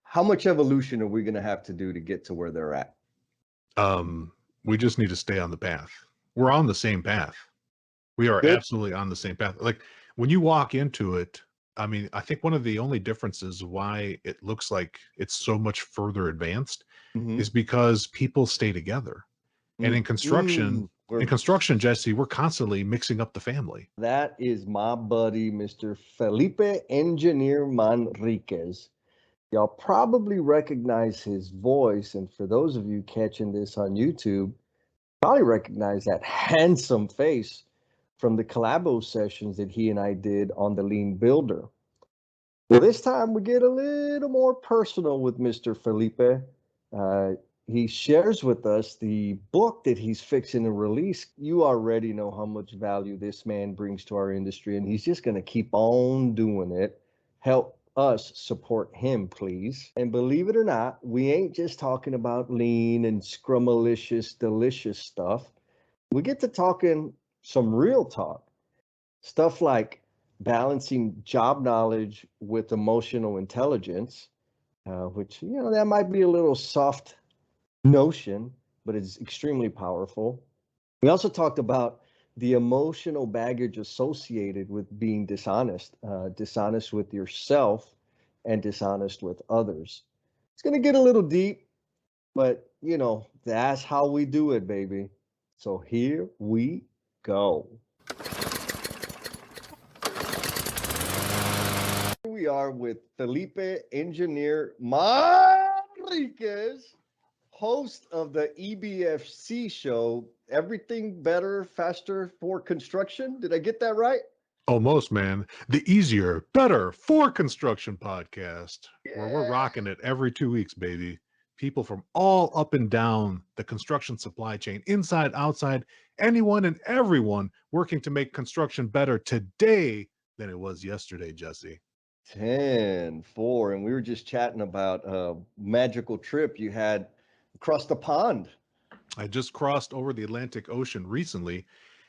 how much evolution are we going to have to do to get to where they're at? We just need to stay on the path. We're on the same path. We are Good. absolutely on the same path. Like when you walk into it, I mean, I think one of the only differences why it looks like it's so much further advanced Mm-hmm. is because people stay together. And in construction, Jesse, we're constantly mixing up the family. That is my buddy, Mr. Felipe Engineer Manriquez. Y'all probably recognize his voice. And for those of you catching this on YouTube, probably recognize that handsome face from the collabo sessions that he and I did on the Lean Builder. Well, this time we get a little more personal with Mr. Felipe. He shares with us the book that he's fixing to release. You already know how much value this man brings to our industry, and he's just going to keep on doing it. Help us support him, please. And believe it or not, we ain't just talking about lean and scrumalicious, delicious stuff. We get to talking some real talk, stuff like balancing job knowledge with emotional intelligence, which, that might be a little soft notion, but it's extremely powerful. We also talked about the emotional baggage associated with being dishonest, dishonest with yourself and dishonest with others. It's going to get a little deep, but that's how we do it, baby. So here we go. Here we are with Felipe Engineer Manriquez, host of the EBFC show, Everything Better, Faster for Construction. Did I get that right? Almost, man. The easier, better for construction podcast, where we're Yeah. rocking it every 2 weeks, baby. People from all up and down the construction supply chain, inside, outside, anyone and everyone working to make construction better today than it was yesterday, Jesse. 10-4. And we were just chatting about a magical trip you had across the pond. I just crossed over the Atlantic Ocean recently,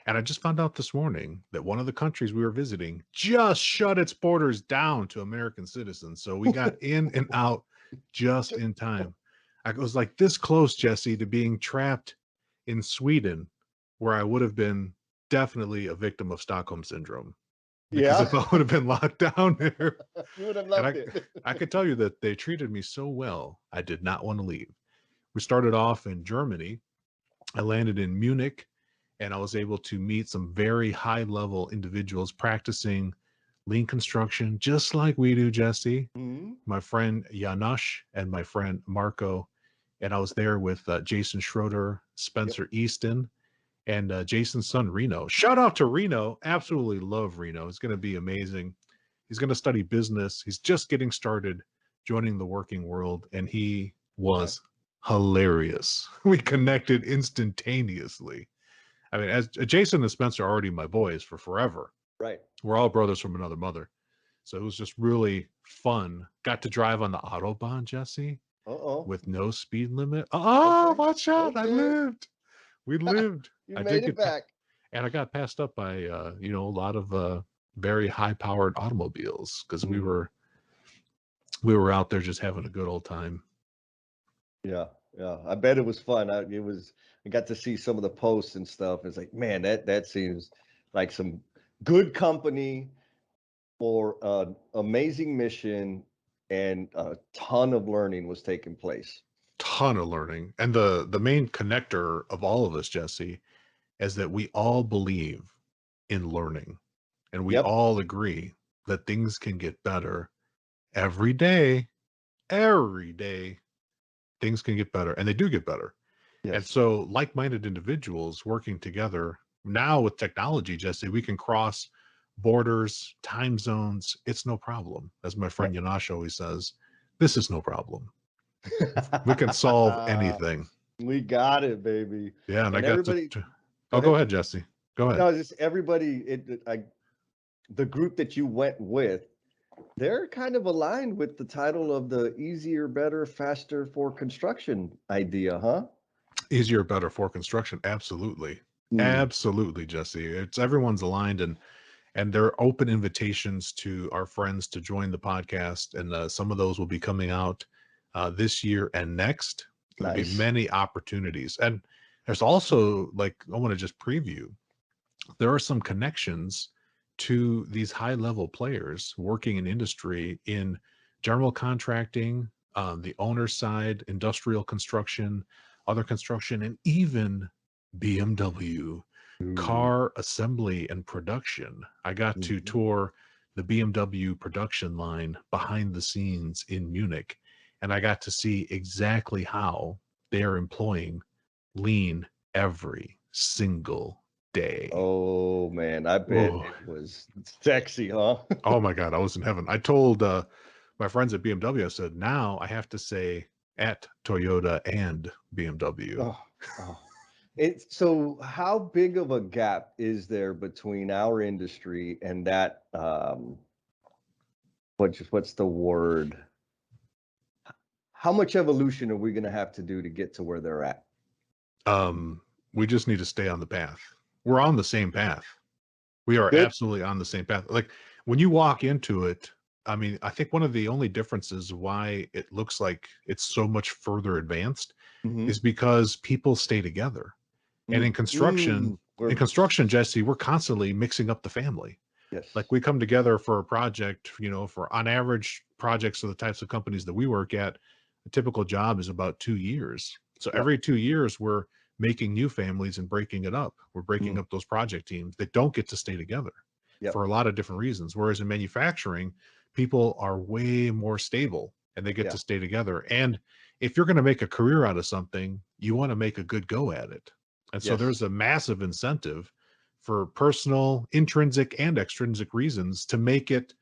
and I just found out this morning that one of the countries we were visiting just shut its borders down to American citizens. So we got in and out just in time. I was like this close, Jesse, to being trapped in Sweden, where I would have been definitely a victim of Stockholm syndrome. Because if I would have been locked down there, you would have and loved it. I could tell you that they treated me so well, I did not want to leave. We started off in Germany. I landed in Munich, and I was able to meet some very high level individuals practicing lean construction, just like we do, Jesse. Mhm. My friend Janosch and my friend Marco. And I was there with Jason Schroeder, Spencer Easton, and Jason's son, Reno. Shout out to Reno. Absolutely love Reno. It's going to be amazing. He's going to study business. He's just getting started joining the working world, and he was hilarious. We connected instantaneously. I mean, as Jason and Spencer are already my boys for forever. Right. We're all brothers from another mother. So it was just really fun. Got to drive on the Autobahn, Jesse, Uh-oh. with no speed limit. Oh, Okay. watch out. I Okay. lived. We lived. You I made did it get back. and I got passed up by a lot of very high powered automobiles because we were out there just having a good old time. Yeah, yeah. I bet it was fun. I got to see some of the posts and stuff. It's like, man, that seems like some good company for an amazing mission, and a ton of learning was taking place. Ton of learning. And the main connector of all of us, Jesse, is that we all believe in learning. And we Yep. all agree that things can get better every day. Every day, things can get better. And they do get better. And Yes. so like-minded individuals working together now with technology, Jesse, we can cross borders, time zones. It's no problem. As my friend Yanash always says, this is no problem. We can solve anything. We got it, baby. Yeah. And I And got everybody, oh, go ahead, Jesse. Go ahead. no, just everybody, the group that you went with, they're kind of aligned with the title of the easier, better, faster for construction idea, huh? Easier, better for construction. Absolutely. Mm. Absolutely, Jesse. It's everyone's aligned, and there are open invitations to our friends to join the podcast, and some of those will be coming out this year and next. There'll be Nice. many opportunities. And there's also, like, I want to just preview, there are some connections to these high level players working in industry in general contracting, the owner side, industrial construction, other construction, and even BMW Ooh. car assembly and production. I got to Mhm. tour the BMW production line behind the scenes in Munich, and I got to see exactly how they are employing lean every single day. Oh man, I bet Oh, it was sexy, huh? oh my God, I was in heaven. I told my friends at BMW, I said, now I have to say at Toyota and BMW. Oh, oh. It's so how big of a gap is there between our industry and that what's the word? How much evolution are we going to have to do to get to where they're at? Um, we just need to stay on the path. We're on the same path. We are Good. absolutely on the same path. Like when you walk into it, I mean, I think one of the only differences why it looks like it's so much further advanced Mm-hmm. is because people stay together. And Mm. Mm. in We're construction, Jesse, we're constantly mixing up the family. Like yes. we come together for a project, for on average projects of the types of companies that we work at, a typical job is about 2 years. So Yep. every 2 years, we're making new families and breaking it up. We're breaking Mm. up those project teams that don't get to stay together Yep. for a lot of different reasons. Whereas in manufacturing, people are way more stable and they get Yeah. to stay together. And if you're going to make a career out of something, you want to make a good go at it. And so there's Yes. a massive incentive for personal, intrinsic, and extrinsic reasons to make it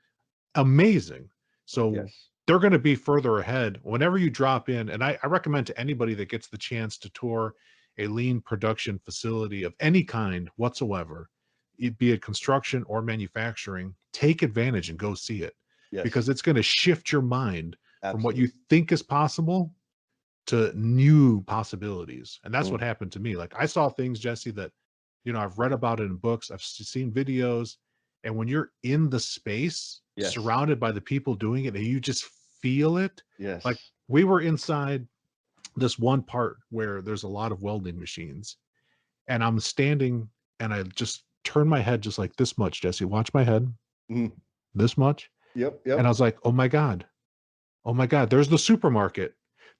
amazing. So Yes. they're going to be further ahead whenever you drop in. And I recommend to anybody that gets the chance to tour a lean production facility of any kind whatsoever, be it construction or manufacturing, take advantage and go see it because Yes. it's going to shift your mind from what you Absolutely. think is possible to new possibilities. And that's what Mm. happened to me. Like I saw things, Jesse, that, I've read about it in books, seen videos. And when you're in the space, Yes. surrounded by the people doing it, and you just feel it, like Yes. we were inside this one part where there's a lot of welding machines. And I'm standing and I just turn my head just like this much, Jesse. Watch my head, Mm. this much. Yep. And I Yep. was like, oh my God. Oh my God, there's the supermarket.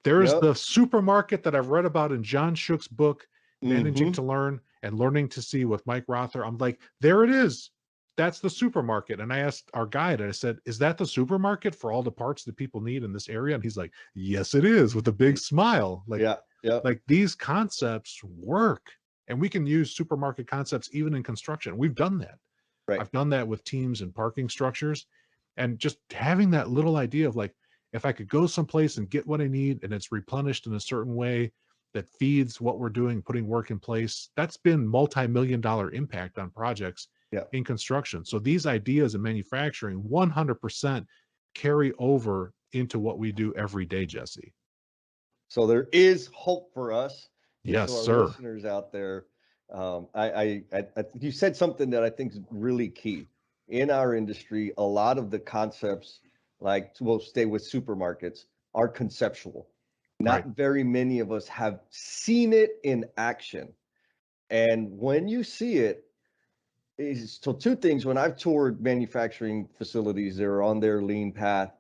There's Yep. the supermarket that I've read about in John Shook's book, Managing Mm-hmm. to Learn and Learning to See with Mike Rother. I'm like, there it is. That's the supermarket. And I asked our guide, I said, is that the supermarket for all the parts that people need in this area? And he's like, yes, it is, with a big smile. Yeah. Yep. Like these concepts work. And we can use supermarket concepts even in construction. We've done that. Right. I've done that with teams and parking structures. And just having that little idea of like, if I could go someplace and get what I need and it's replenished in a certain way that feeds what we're doing, putting work in place, that's been multi-million dollar impact on projects Yeah. in construction. So these ideas in manufacturing 100% carry over into what we do every day, Jesse. So there is hope for us. And Yes, so our sir. listeners out there, I think you said something that I think is really key. In our industry, a lot of the concepts, like we'll stay with supermarkets, are conceptual. Right. Not very many of us have seen it in action. And when you see it, is so two things. When I've toured manufacturing facilities, they're on their lean path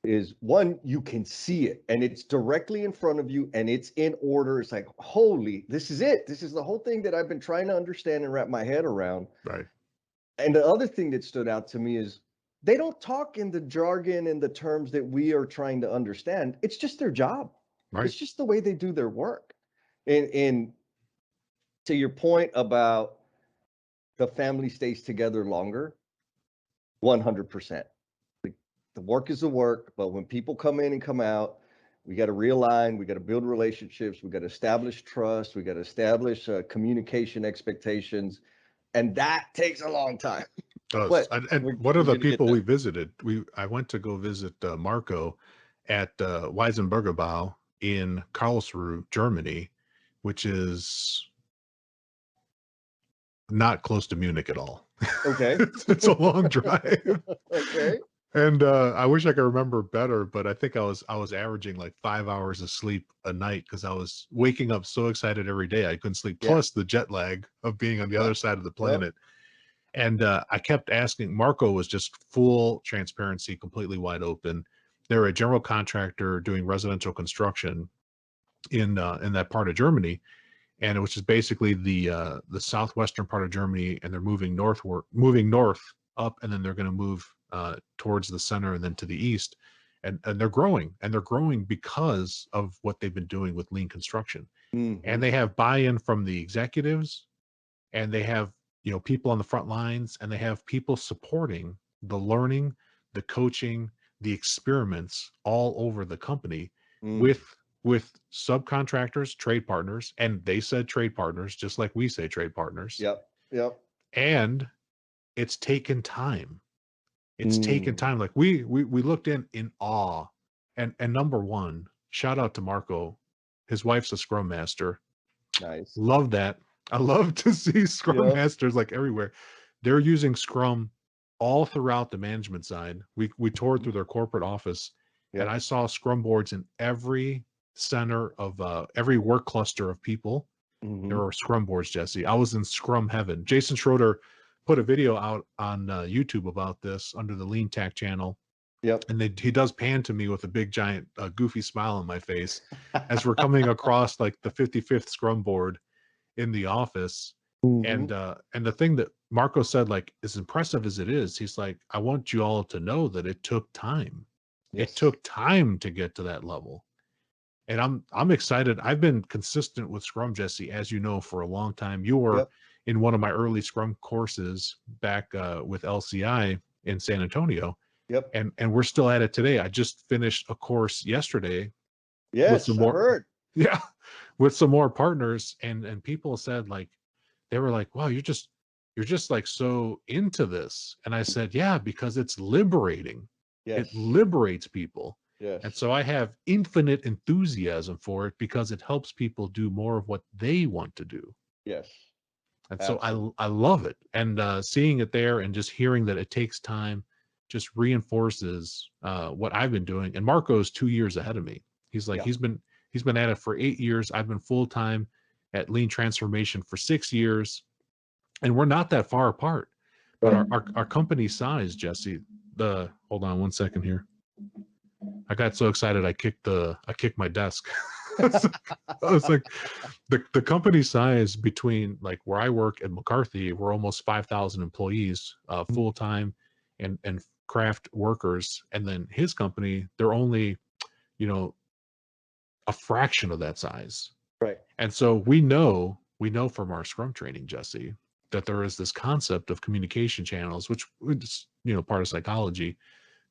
is one, you can see it and it's directly in front of you and it's in order. It's like, holy, this is it. This is the whole thing that I've been trying to understand and wrap my head around. Right. And the other thing that stood out to me is they don't talk in the jargon and the terms that we are trying to understand. It's just their job. Right. It's just the way they do their work. And to your point about the family stays together longer, 100%. The work is the work, but when people come in and come out, we got to realign, we got to build relationships, we got to establish trust, we got to establish communication expectations, and that takes a long time. Does. But And what are we're the going to get people there. we visited? I went to go visit Marco at Weisenbergerbau in Karlsruhe, Germany, which is not close to Munich at all. Okay. It's a long drive. Okay. And I wish I could remember better, but I think I was averaging like 5 hours of sleep a night because I was waking up so excited every day I couldn't sleep. Yeah. Plus the jet lag of being on the Yep. other side of the Yep. planet. And I kept asking. Marco was just full transparency, completely wide open. They're a general contractor doing residential construction in that part of Germany, and which is basically the southwestern part of Germany, and they're moving north up, and then they're going to move towards the center and then to the east, and they're growing because of what they've been doing with lean construction, Mm-hmm. and they have buy-in from the executives, and they have people on the front lines, and they have people supporting the learning, the coaching, the experiments all over the company Mm. with subcontractors, trade partners, and they said trade partners just like we say trade partners. Yep. Yep. And it's taken time. It's taken Mm. time. Like we looked in awe. And number one, shout out to Marco. His wife's a scrum master. Nice. Love that. I love to see scrum Yep. masters like everywhere. They're using scrum all throughout the management side. We toured through their corporate office, and I Yep. saw scrum boards in every center of every work cluster of people. There Mm-hmm. were scrum boards, Jesse. I was in scrum heaven. Jason Schroeder put a video out on YouTube about this under the Lean Tech channel, Yep. and he does pan to me with a big giant goofy smile on my face as we're coming across like the 55th scrum board in the office. Mm-hmm. And the thing that Marco said, like, as impressive as it is, he's like, I want you all to know that it took time. It Yes. took time to get to that level. And I'm excited. I've been consistent with Scrum, Jesse, as you know, for a long time. You were Yep. in one of my early Scrum courses back with LCI in San Antonio, Yep. and we're still at it today. I just finished a course yesterday with some Yes, I more, heard. yeah, with some more partners, and people said, like, they were like, wow, you're just like so into this. And I said, yeah, because it's liberating. It Yes. liberates people. And Yes. so I have infinite enthusiasm for it because it helps people do more of what they want to do. Yes. And so Absolutely. I love it. And seeing it there and just hearing that it takes time just reinforces what I've been doing. And Marco's 2 years ahead of me. He's like, Yeah. he's been at it for 8 years. I've been full time at Lean Transformation for 6 years, and we're not that far apart. But Right. our company size, Jesse, the hold on one second here. I got so excited I kicked my desk. I was like, the company size between like where I work and McCarthy, we're almost 5,000 employees, full time and craft workers, and then his company, they're only you know a fraction of that size. Right. And so we know from our Scrum training, Jesse, that there is this concept of communication channels, which is part of psychology.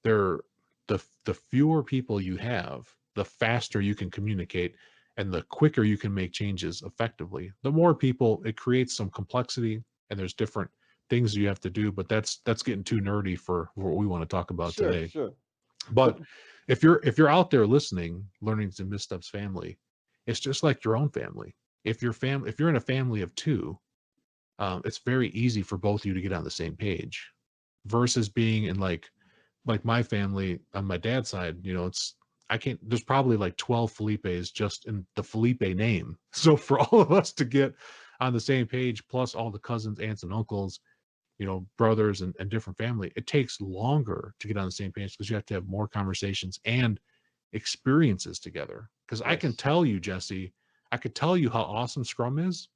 They're the fewer people you have, the faster you can communicate, and the quicker you can make changes effectively. The more people, it creates some complexity, and there's different things you have to do. But that's getting too nerdy for what we want to talk about Sure. today. Sure. But But if you're out there listening, learning to Missteps family, it's just like your own family. If you're in a family of two, it's very easy for both of you to get on the same page, versus being in like my family on my dad's side. It's I can't. There's probably like 12 Felipes just in the Felipe name. So for all of us to get on the same page, plus all the cousins, aunts, and uncles, brothers and different family, it takes longer to get on the same page because you have to have more conversations and experiences together. Because I can yes. tell you, Jesse, I could tell you how awesome Scrum is,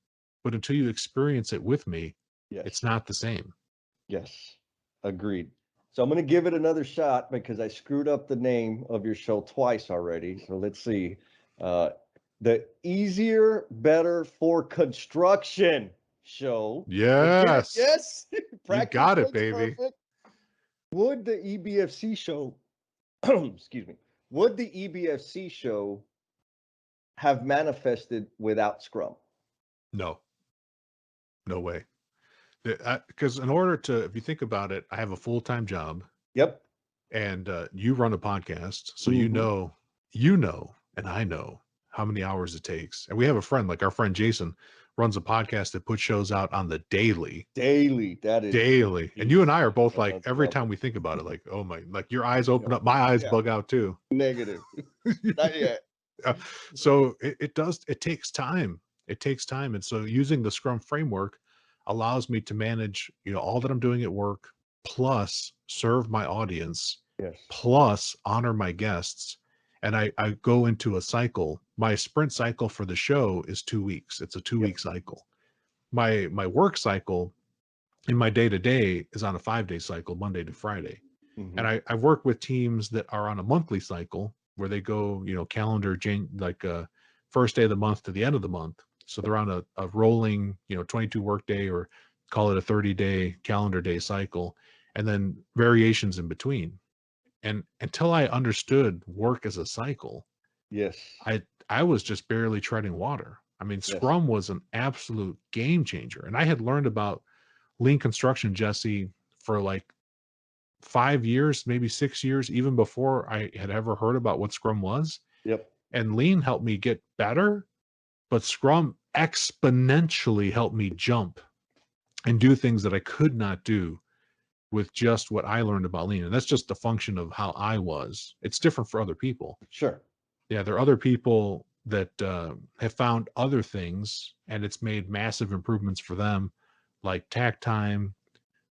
but until you experience it with me, it's Yes. not the same. Yes. Agreed. So I'm going to give it another shot because I screwed up the name of your show twice already. So let's see. Uh, the Easier, Better for Construction show. I did it. Yes, Yes. you Practice got it, makes baby. perfect. Would the EBFC show, excuse me, would the EBFC show have manifested without Scrum? No, no way. Because in order to, if you think about it, I have a full-time job, Yep. and you run a podcast, so Mm-hmm. and I know how many hours it takes. And we have a friend, like our friend Jason, runs a podcast that puts shows out on the daily. That is Daily. And you and I are both oh, like, that's every time awesome. we think about it, like, oh my, like your eyes open Yeah. up, my eyes Yeah. bug out too. Negative. Not yet. So it takes time. It takes time. And so using the Scrum framework allows me to manage, all that I'm doing at work, plus serve my audience, Yes. plus honor my guests. And I go into a cycle. My sprint cycle for the show is 2 weeks. It's a 2-week cycle. My work cycle in my day-to-day is on a 5-day cycle, Monday to Friday. Mm-hmm. And I've worked with teams that are on a monthly cycle where they go, calendar, first day of the month to the end of the month. So they're on a rolling, 22 work day, or call it a 30-day calendar day cycle, and then variations in between. And until I understood work as a cycle, Yes. I was just barely treading water. I mean, Yes. Scrum was an absolute game changer. And I had learned about lean construction, Jesse, for like 5 years, maybe 6 years, even before I had ever heard about what Scrum was. Yep. And lean helped me get better, but Scrum exponentially helped me jump and do things that I could not do with just what I learned about lean. And that's just a function of how I was. It's different for other people. Sure. Yeah, there are other people that have found other things, and it's made massive improvements for them, like tack time,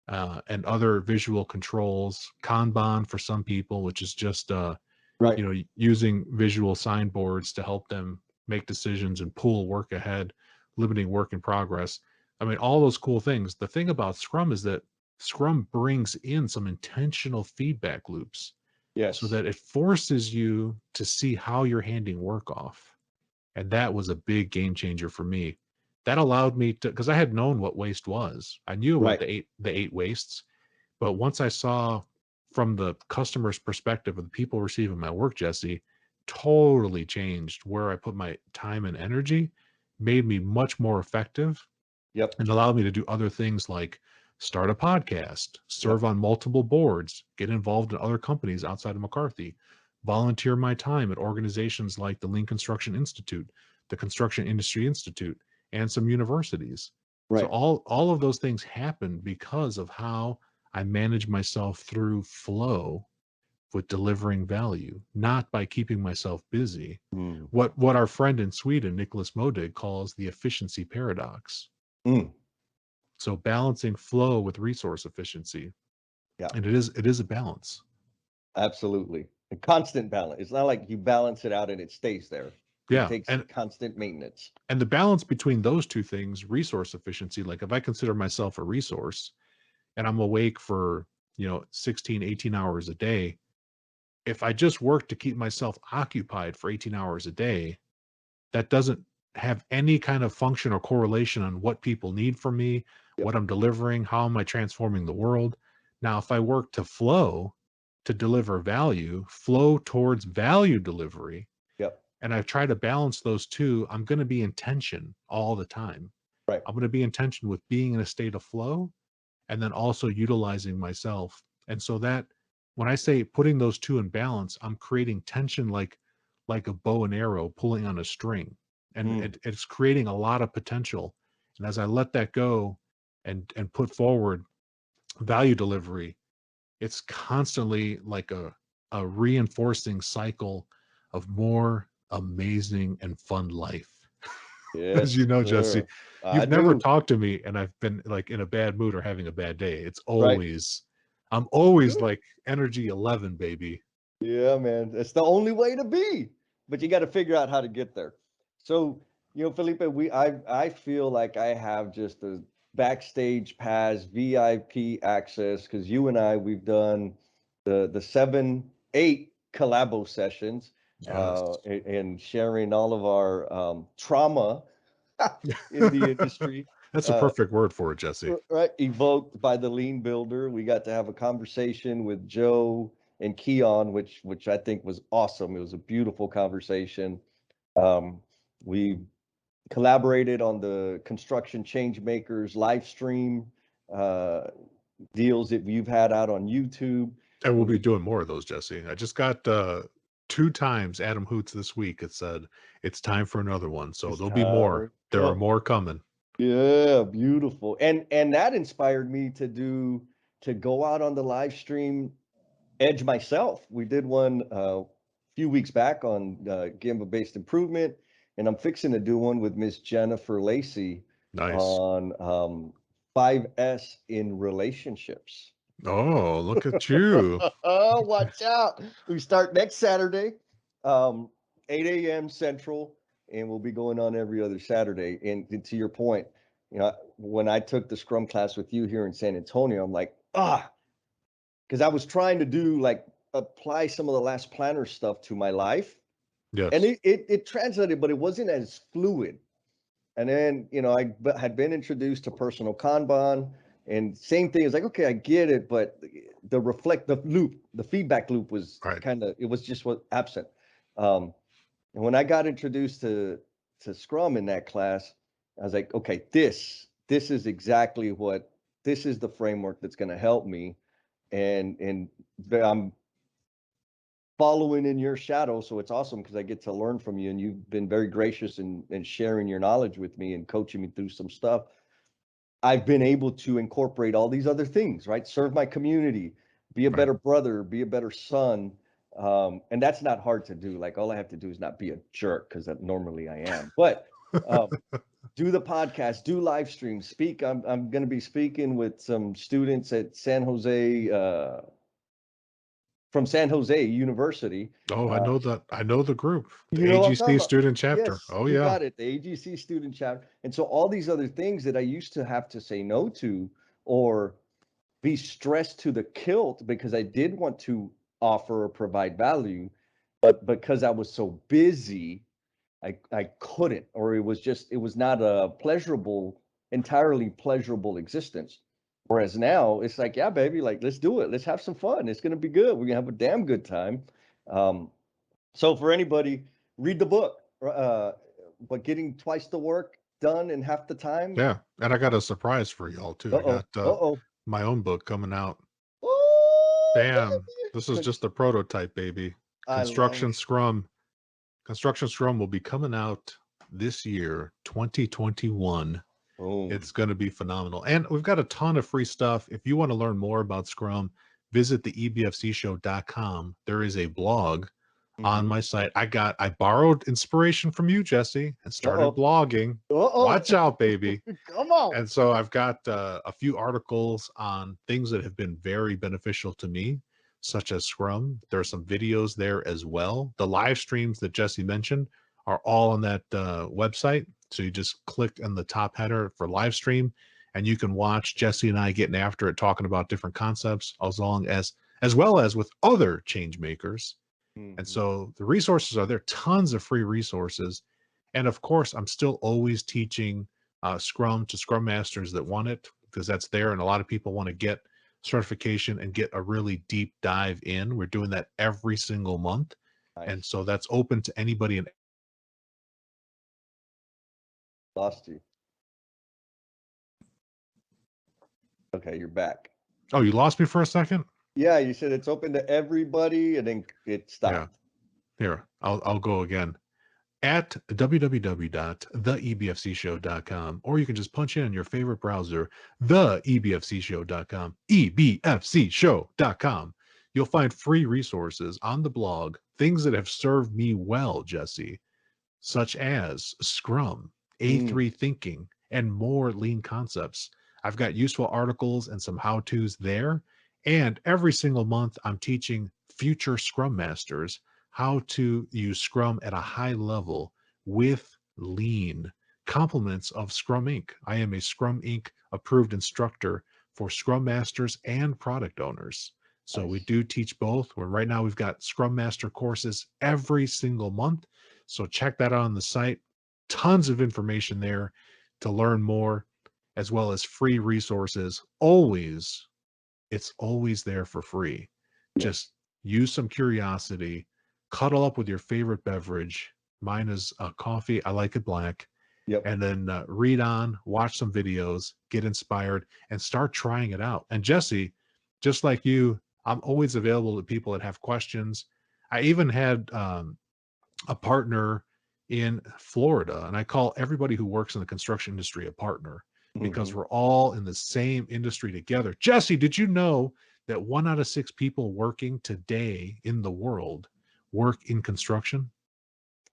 and other visual controls, Kanban for some people, which is just Right. using visual signboards to help them make decisions and pull work ahead, limiting work in progress. I mean, all those cool things. The thing about Scrum is that Scrum brings in some intentional feedback loops, Yes. so that it forces you to see how you're handing work off. And that was a big game changer for me. That allowed me to, because I had known what waste was. I knew about Right. the eight wastes, but once I saw from the customer's perspective of the people receiving my work, Jesse, totally changed where I put my time and energy, made me much more effective, Yep. and allowed me to do other things like start a podcast, serve Yep. on multiple boards, get involved in other companies outside of McCarthy, volunteer my time at organizations like the Lean Construction Institute, the Construction Industry Institute, and some universities. So Right. all of those things happened because of how I manage myself through flow with delivering value, not by keeping myself busy. Mm. What our friend in Sweden, Nicholas Modig, calls the efficiency paradox. Mm. So balancing flow with resource efficiency. Yeah. And it is a balance. Absolutely. A constant balance. It's not like you balance it out and it stays there. It Yeah. takes constant maintenance. And the balance between those two things, resource efficiency, like if I consider myself a resource and I'm awake for, 16, 18 hours a day, if I just work to keep myself occupied for 18 hours a day, that doesn't have any kind of function or correlation on what people need from me, Yep. what I'm delivering, how am I transforming the world. Now, if I work to flow, to deliver value, flow towards value delivery, Yep. and I try to balance those two, I'm going to be in tension all the time. Right. I'm going to be in tension with being in a state of flow and then also utilizing myself. And so that when I say putting those two in balance, I'm creating tension like a bow and arrow pulling on a string. And it's creating a lot of potential. And as I let that go and put forward value delivery, it's constantly like a reinforcing cycle of more amazing and fun life. As Yes, you know, Jesse, sir. I you've never do. talked to me and I've been like in a bad mood or having a bad day. Right. I'm always like energy 11, baby. Yeah, man. That's the only way to be. But you got to figure out how to get there. So, Felipe, I feel like I have just a backstage pass, VIP access, because you and I, we've done the 7, 8 collabo sessions, Yes. and sharing all of our trauma in the industry. That's a Uh, perfect word for it, Jesse. right, evoked by the Lean Builder. We got to have a conversation with Joe and Keon, which I think was awesome. It was a beautiful conversation. We collaborated on the construction change makers live stream uh, deals that you've had out on YouTube. And we'll be We, doing more of those, Jesse. I just got 2 times Adam Hoots this week. It said it's time for another one. So it's there'll be more. time. There are more coming. Yeah, beautiful. And that inspired me to go out on the live stream edge myself. We did one a few weeks back on Gamma-based improvement, and I'm fixing to do one with Miss Jennifer Lacey Nice. on 5S in relationships. Oh, look at you. Oh, watch out. We start next Saturday, um, 8 a.m. Central, and we'll be going on every other Saturday. And to your point, when I took the Scrum class with you here in San Antonio, I'm like, because I was trying to do like apply some of the last planner stuff to my life. And Yes. it translated, but it wasn't as fluid. And then, had been introduced to personal Kanban, and same thing. It's like, okay, I get it, but the feedback loop was Right. it was just what absent. Um, and when I got introduced to Scrum in that class, I was like, okay, this is exactly this is the framework that's going to help me. And I'm following in your shadow. So it's awesome because I get to learn from you, and you've been very gracious in sharing your knowledge with me and coaching me through some stuff. I've been able to incorporate all these other things, right? Serve my community, be a Right. better brother, be a better son. And that's not hard to do. Like, all I have to do is not be a jerk, because normally I am. But um, do the podcast, do live streams, speak. I'm going to be speaking with some students at from San Jose University. Oh, I Uh, know that. I know the group, the You know what I'm talking AGC about? student chapter. Yes, Oh, you yeah. got it. The AGC student chapter. And so all these other things that I used to have to say no to, or be stressed to the kilt because I did want to offer or provide value, but because I was so busy, I couldn't, or it was not a entirely pleasurable existence. Whereas now it's like, yeah, baby, like, let's do it. Let's have some fun. It's gonna be good. We're gonna have a damn good time. Um, so for anybody, read the book. But getting twice the work done in half the time. Yeah. And I got a surprise for y'all, too. I Uh-oh. got Uh-oh. my own book coming out. Oh, Bam. This is baby. just the prototype, baby. I love Construction it. Scrum. Construction Scrum will be coming out this year, 2021. Boom. It's going to be phenomenal. And we've got a ton of free stuff. If you want to learn more about Scrum, visit the ebfcshow.com. There is a blog on Mm-hmm. my site. I borrowed inspiration from you, Jesse, and started Uh-oh. blogging. Uh-oh. Watch out, baby. Come on. And so I've got a few articles on things that have been very beneficial to me, such as Scrum. There are some videos there as well. The live streams that Jesse mentioned are all on that website. So you just click on the top header for live stream, and you can watch Jesse and I getting after it, talking about different concepts, as well as with other change makers. And Mm-hmm. so the resources are there, tons of free resources. And of course, I'm still always teaching Scrum to Scrum Masters that want it, because that's there. And a lot of people want to get certification and get a really deep dive in. We're doing that every single month. And Nice. so that's open to anybody. And Lost you. Okay, you're back. oh, you lost me for a second? Yeah, you said it's open to everybody, and then it Yeah. stopped. Here, I'll go again. At www.theebfcshow.com, or you can just punch in your favorite browser, theebfcshow.com, ebfcshow.com. You'll find free resources on the blog, things that have served me well, Jesse, such as Scrum, Mm, A3 thinking, and more lean concepts. I've got useful articles and some how-tos there. And every single month, I'm teaching future Scrum Masters how to use Scrum at a high level with lean. Compliments of Scrum Inc. I am a Scrum Inc. approved instructor for Scrum Masters and product owners. So we nice. do teach both. Right now we've got Scrum Master courses every single month. So check that out on the site. Tons of information there to learn more, as well as free resources. It's always there for free. Yep. Just use some curiosity, cuddle up with your favorite beverage. Mine is coffee. I like it black. Yep. And then read on, watch some videos, get inspired, and start trying it out. And Jesse, just like you, I'm always available to people that have questions. I even had a partner in Florida, and I call everybody who works in the construction industry a partner because Mm-hmm. we're all in the same industry together. Jesse, did you know that 1 out of 6 people working today in the world work in construction?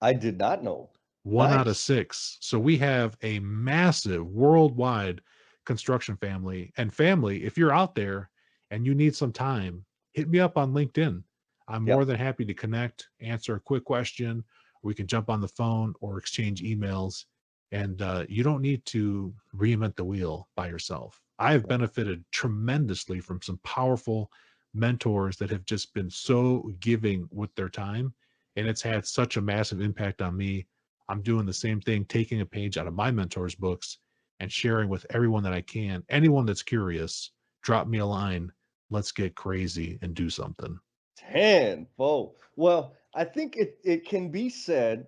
I did not know. One out of Nice. 6. So we have a massive worldwide construction family. And family, if you're out there and you need some time, hit me up on LinkedIn. I'm more Yep. than happy to connect, answer a quick question. We can jump on the phone or exchange emails. And you don't need to reinvent the wheel by yourself. I have benefited tremendously from some powerful mentors that have just been so giving with their time. And it's had such a massive impact on me. I'm doing the same thing, taking a page out of my mentors' books and sharing with everyone that I can. Anyone that's curious, drop me a line. Let's get crazy and do something. Tenfold. Well, I think it can be said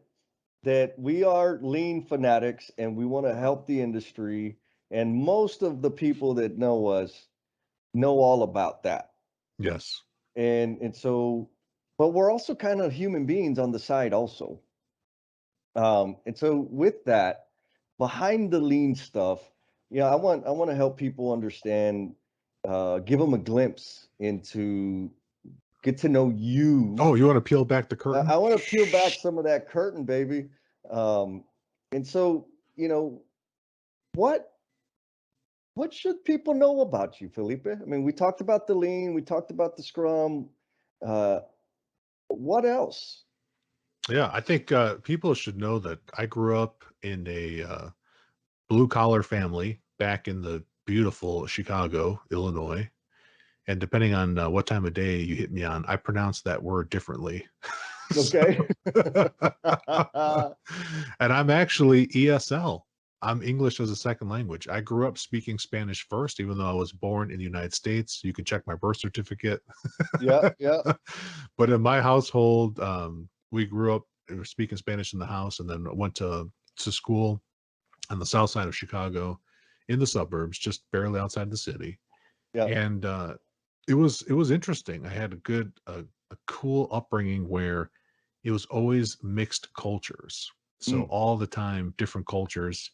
that we are lean fanatics and we want to help the industry. And most of the people that know us know all about that. Yes. And so, but we're also kind of human beings on the side also. And so with that, behind the lean stuff, I want to help people understand, give them a glimpse into get to know you. Oh, you want to peel back the curtain? I want to peel back some of that curtain, baby. Um, and so, what what should people know about you, Felipe? I mean, we talked about the lean, we talked about the scrum. Uh, what else? Yeah, I think people should know that I grew up in a blue collar family back in the beautiful Chicago, Illinois. And depending on what time of day you hit me on, I pronounce that word differently. Okay. And I'm actually ESL. I'm English as a second language. I grew up speaking Spanish first, even though I was born in the United States. You can check my birth certificate. Yeah, yeah. But in my household, we grew up speaking Spanish in the house, and then went to school on the south side of Chicago, in the suburbs, just barely outside the city. Yeah. And it was interesting. I had a cool upbringing where it was always mixed cultures. So Mm. all the time, different cultures.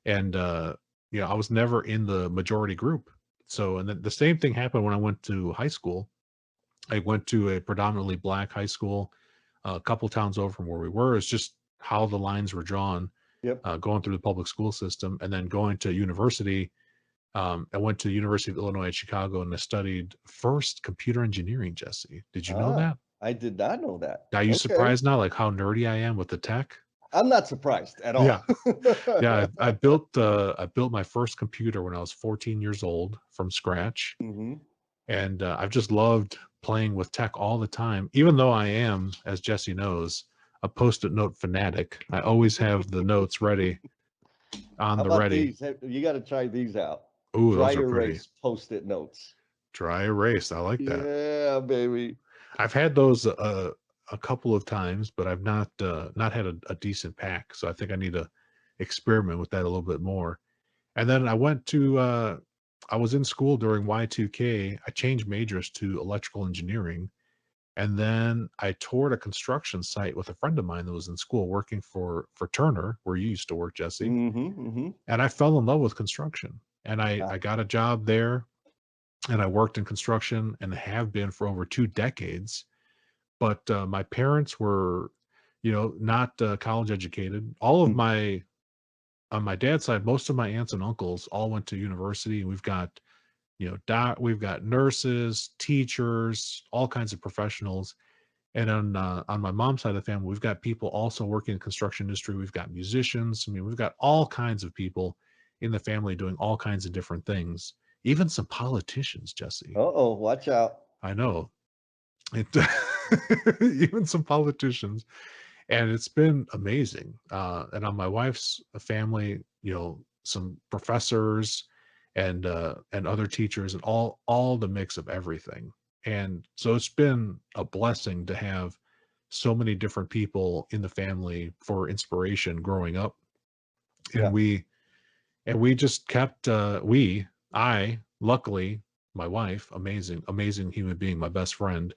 And I was never in the majority group. So, and then the same thing happened when I went to high school. I went to a predominantly black high school, a couple towns over from where we were. It's just how the lines were drawn, Yep. going through the public school system, and then going to university. I went to the University of Illinois at Chicago, and I studied first computer engineering. Jesse, did you know Ah, that? I did not know that. Are you Okay. surprised now, like how nerdy I am with the tech? I'm not surprised at Yeah, all. yeah. I built my first computer when I was 14 years old from scratch, Hmm. and I've just loved playing with tech all the time. Even though I am, as Jesse knows, a post-it note fanatic, I always have the notes ready on How the about ready. these? You got to try these out. Ooh, Dry those are pretty. erase post-it notes. Dry erase. I like that. Yeah, baby. I've had those a couple of times, but I've not had a decent pack. So I think I need to experiment with that a little bit more. And then I was in school during Y2K. I changed majors to electrical engineering. And then I toured a construction site with a friend of mine that was in school working for Turner, where you used to work, Jesse. Hmm. Hmm. And I fell in love with construction. And Ah, I got a job there, and I worked in construction and have been for over 2 decades. But my parents were, not college educated. All of mm, my On my dad's side, most of my aunts and uncles all went to university, and we've got, we've got nurses, teachers, all kinds of professionals. And on my mom's side of the family, we've got people also working in the construction industry. We've got musicians. I mean, we've got all kinds of people in the family doing all kinds of different things. Even some politicians, Jesse. uh-oh, watch out. I know it. Even some politicians, and it's been amazing. And on my wife's family, some professors and other teachers, and all the mix of everything. And so it's been a blessing to have so many different people in the family for inspiration growing up. And Yeah. we just kept I luckily, my wife, amazing human being, my best friend,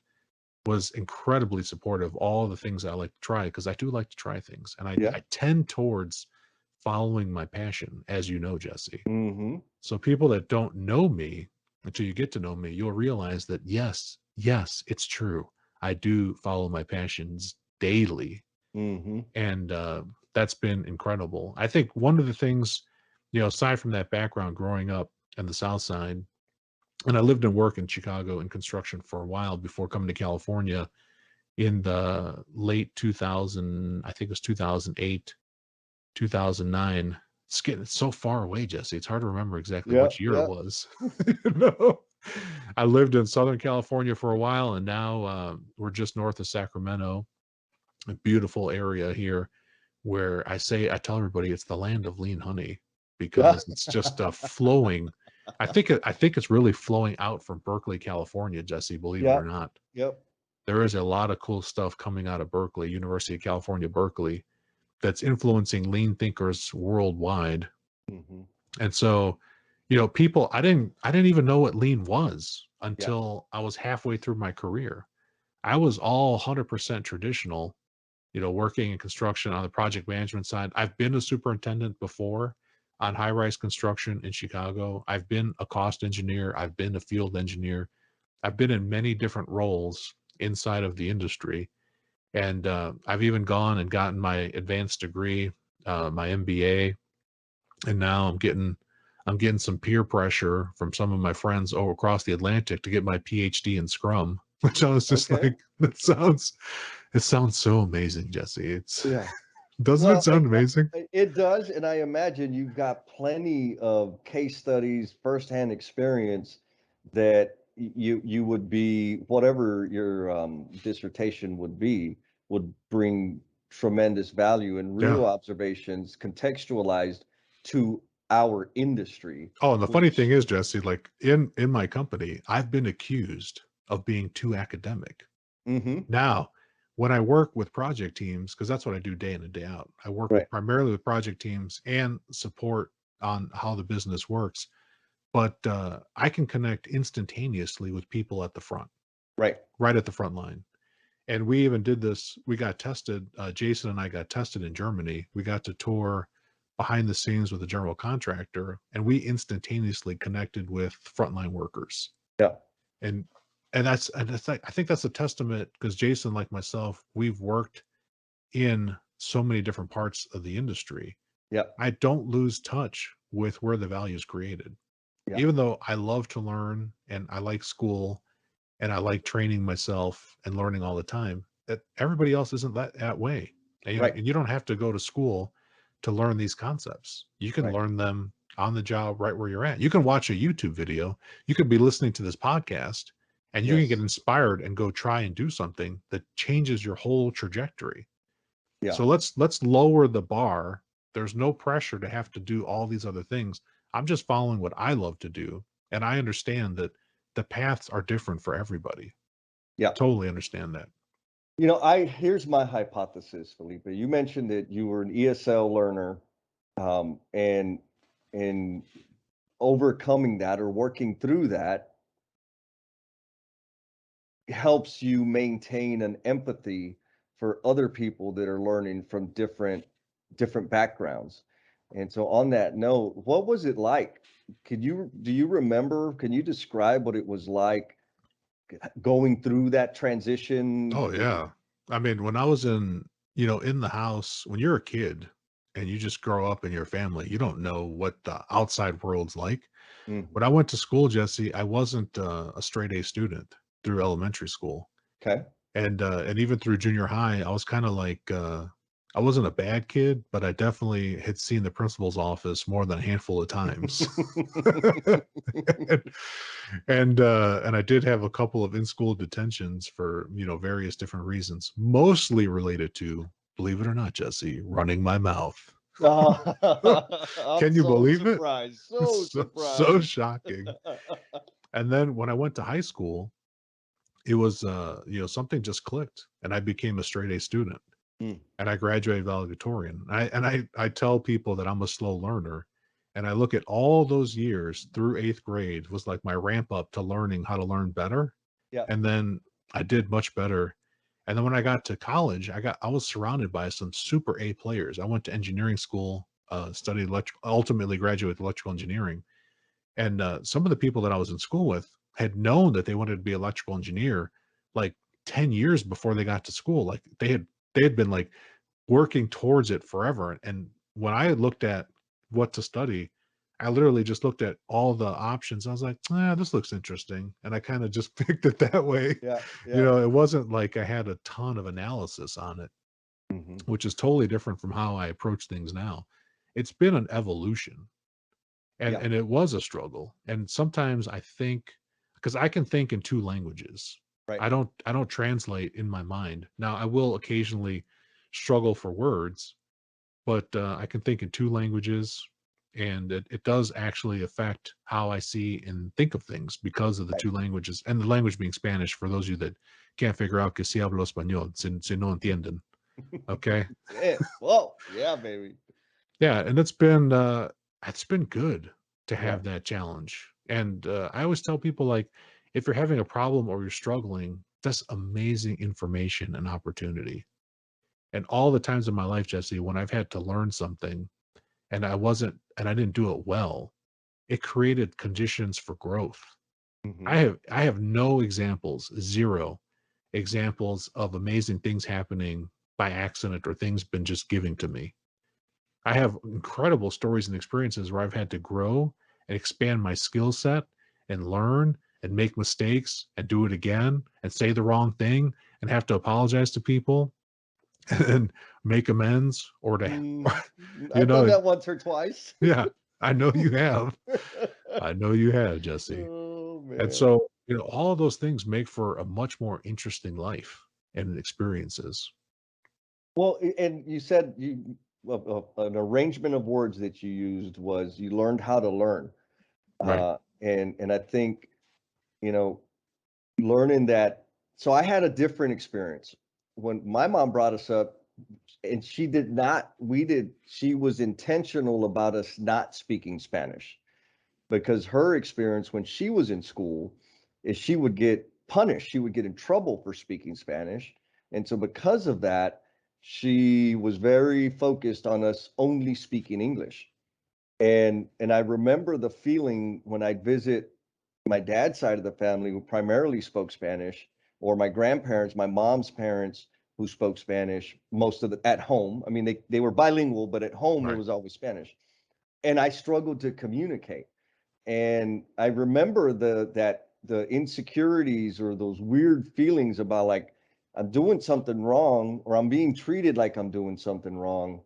was incredibly supportive of all the things I like to try, because I do like to try things, and Yeah. I tend towards following my passion, as you know, Jesse. Mm-hmm. So people that don't know me, until you get to know me, you'll realize that yes, it's true. I do follow my passions daily, Mm-hmm. and that's been incredible. I think one of the things, aside from that background growing up in the South Side, and I lived and worked in Chicago in construction for a while before coming to California in the late 2000, I think it was 2008, 2009. It's getting so far away, Jesse. It's hard to remember exactly Yeah. which year it Yeah. was. you know, I lived in Southern California for a while, and now we're just north of Sacramento, a beautiful area here where I tell everybody it's the land of lean honey, Yeah. because it's just flowing. I think it's really flowing out from Berkeley, California, Jesse, believe it Yeah. or not. Yep. There is a lot of cool stuff coming out of Berkeley, University of California, Berkeley, that's influencing lean thinkers worldwide. Mm-hmm. And so, people, I didn't even know what lean was Yeah. until I was halfway through my career. I was all 100% traditional, working in construction on the project management side. I've been a superintendent before on high-rise construction in Chicago. I've been a cost engineer. I've been a field engineer. I've been in many different roles inside of the industry. And I've even gone and gotten my advanced degree, my MBA, and now I'm getting some peer pressure from some of my friends over across the Atlantic to get my PhD in Scrum, which I was just Okay. like, it sounds so amazing, Jesse. Yeah. Doesn't it Well, sound amazing? it does, and I imagine you've got plenty of case studies, firsthand experience that you would be, whatever your dissertation would bring tremendous value and Yeah. real observations contextualized to our industry, Oh, and the funny thing which, is, Jesse, like in my company, I've been accused of being too academic. mm-hmm, Now, when I work with project teams, because that's what I do day in and day out, I work right, with primarily with project teams and support on how the business works. But I can connect instantaneously with people at the front, right, right at the front line. And we even did this. We got tested. Jason and I got tested in Germany. We got to tour behind the scenes with a general contractor, and we instantaneously connected with frontline workers. yeah, And that's like, I think that's a testament, because Jason, like myself, we've worked in so many different parts of the industry. yeah, I don't lose touch with where the value is created, yeah, even though I love to learn and I like school and I like training myself and learning all the time. That everybody else isn't that way. And, right, and you don't have to go to school to learn these concepts. You can right, learn them on the job right where you're at. You can watch a YouTube video. You could be listening to this podcast, and you can get yes, inspired and go try and do something that changes your whole trajectory. yeah. So let's lower the bar. There's no pressure to have to do all these other things. I'm just following what I love to do, and I understand that the paths are different for everybody. Yeah. Totally understand that. Here's my hypothesis, Felipe. You mentioned that you were an ESL learner, and in overcoming that or working through that helps you maintain an empathy for other people that are learning from different backgrounds. And so on that note, what was it like? Do you remember, can you describe what it was like going through that transition? Oh yeah. I mean, when I was in the house, when you're a kid and you just grow up in your family, you don't know what the outside world's like. Mhm. When I went to school, Jesse, I wasn't a straight A student through elementary school. Okay. And even through junior high, I was kind of like I wasn't a bad kid, but I definitely had seen the principal's office more than a handful of times. and and I did have a couple of in-school detentions for various different reasons, mostly related to, believe it or not, Jesse, running my mouth. I'm Can you so believe it? surprised. So So surprised. shocking. And then when I went to high school, it was something just clicked, and I became a straight A student, Mm. and I graduated valedictorian. I tell people that I'm a slow learner, and I look at all those years through 8th grade was like my ramp up to learning how to learn better. Yeah. And then I did much better. And then when I got to college, I was surrounded by some super A players. I went to engineering school, studied ultimately graduated with electrical engineering. And some of the people that I was in school with had known that they wanted to be an electrical engineer like 10 years before they got to school. Like they had been like working towards it forever. And when I had looked at what to study, I literally just looked at all the options. I was like, this looks interesting. And I kind of just picked it that way. Yeah, You yeah. know, it wasn't like I had a ton of analysis on it, Hmm. which is totally different from how I approach things now. It's been an evolution, Yeah, and it was a struggle. And sometimes I think, because I can think in two languages. right. I don't translate in my mind. Now I will occasionally struggle for words, but I can think in two languages, and it does actually affect how I see and think of things because of the Right. two languages, and the language being Spanish. For those of you that can't figure out, que si hablo español, si no entienden. Okay, Yeah. Well, yeah, baby. yeah, and it's been good to Yeah. have that challenge. And I always tell people, like, if you're having a problem or you're struggling, that's amazing information and opportunity. And all the times in my life, Jesse, when I've had to learn something and I didn't do it well, it created conditions for growth. Hmm. I have no examples, zero examples of amazing things happening by accident or things been just giving to me. I have incredible stories and experiences where I've had to grow and expand my skill set and learn and make mistakes and do it again and say the wrong thing and have to apologize to people and make amends or to, Hmm. you I've done know, that once or twice. yeah, I know you have. I know you have, Jesse. Oh And man. so, all of those things make for a much more interesting life and experiences. Well, and you said an arrangement of words that you used was you learned how to learn, Right. and I think you know learning that. So I had a different experience when my mom brought us up, and she did not. We did. She was intentional about us not speaking Spanish because her experience when she was in school is she would get punished. She would get in trouble for speaking Spanish. And so because of that, she was very focused on us only speaking English. And I remember the feeling when I'd visit my dad's side of the family who primarily spoke Spanish, or my grandparents, my mom's parents who spoke Spanish most of the at home. I mean, they were bilingual, but at home it Right. was always Spanish. And I struggled to communicate. And I remember the insecurities or those weird feelings about like I'm doing something wrong or I'm being treated like I'm doing something wrong,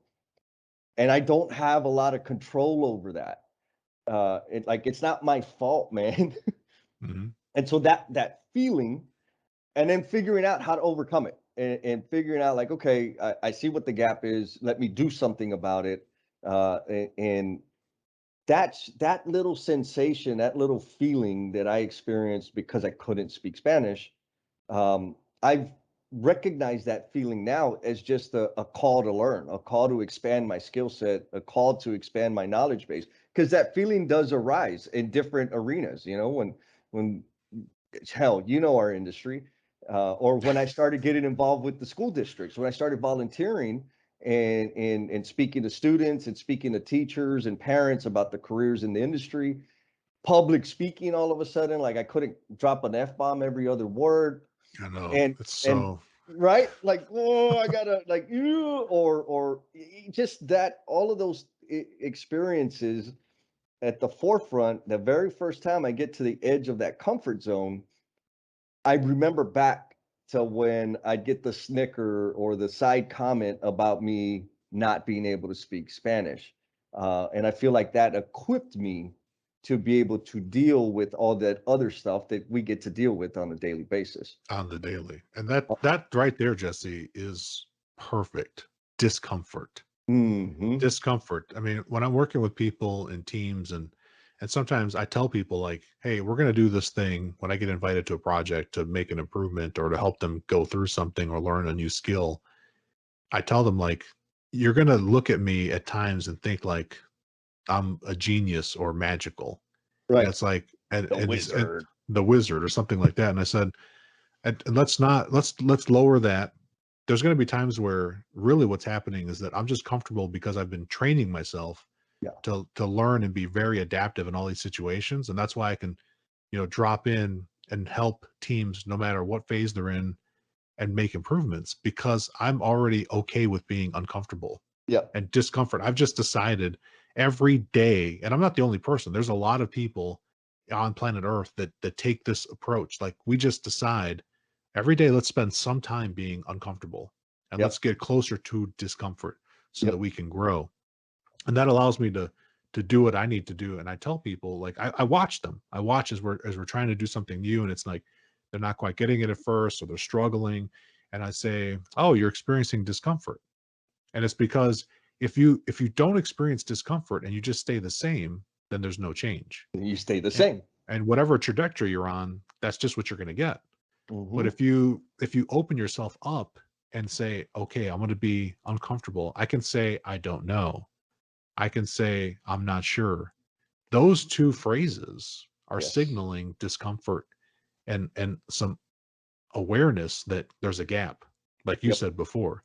and I don't have a lot of control over that. It's not my fault, man. Hmm. And so that feeling, and then figuring out how to overcome it, and figuring out like, okay, I see what the gap is. Let me do something about it. And that's that little sensation, that little feeling that I experienced because I couldn't speak Spanish. I've recognized that feeling now as just a call to learn, a call to expand my skill set, a call to expand my knowledge base, because that feeling does arise in different arenas. When hell, our industry, or when I started getting involved with the school districts, when I started volunteering and speaking to students and speaking to teachers and parents about the careers in the industry, public speaking, all of a sudden, like I couldn't drop an F-bomb every other word. I know. And It's and so. right, like, oh, I gotta like you or just that all of those experiences at the forefront, the very first time I get to the edge of that comfort zone, I remember back to when I'd get the snicker or the side comment about me not being able to speak Spanish. And I feel like that equipped me to be able to deal with all that other stuff that we get to deal with on a daily basis. On the daily. And that right there, Jesse, is perfect. Discomfort. Mm-hmm. Discomfort. I mean, when I'm working with people in teams, and sometimes I tell people like, "Hey, we're going to do this thing when I get invited to a project to make an improvement or to help them go through something or learn a new skill." I tell them like, "You're going to look at me at times and think like I'm a genius or magical." And Right. it's like The and wizard. the wizard or something like that. And I said, And let's lower that. There's going to be times where really what's happening is that I'm just comfortable because I've been training myself Yeah. to learn and be very adaptive in all these situations, and that's why I can, drop in and help teams no matter what phase they're in and make improvements because I'm already okay with being uncomfortable Yeah. and discomfort. I've just decided every day, and I'm not the only person. There's a lot of people on planet Earth that take this approach. Like we just decide every day, let's spend some time being uncomfortable and let's Yep. get closer to discomfort so that Yep. we can grow. And that allows me to do what I need to do. And I tell people, like I watch them. I watch as we're trying to do something new, and it's like they're not quite getting it at first, or they're struggling. And I say, "Oh, you're experiencing discomfort." And it's because if you don't experience discomfort and you just stay the same, then there's no change. You stay the And, same. and whatever trajectory you're on, that's just what you're going to get. But Hmm. if you open yourself up and say, "Okay, I'm going to be uncomfortable," I can say, "I don't know." I can say, "I'm not sure." Those two phrases are Yes. signaling discomfort and some awareness that there's a gap, like you Yep. said before.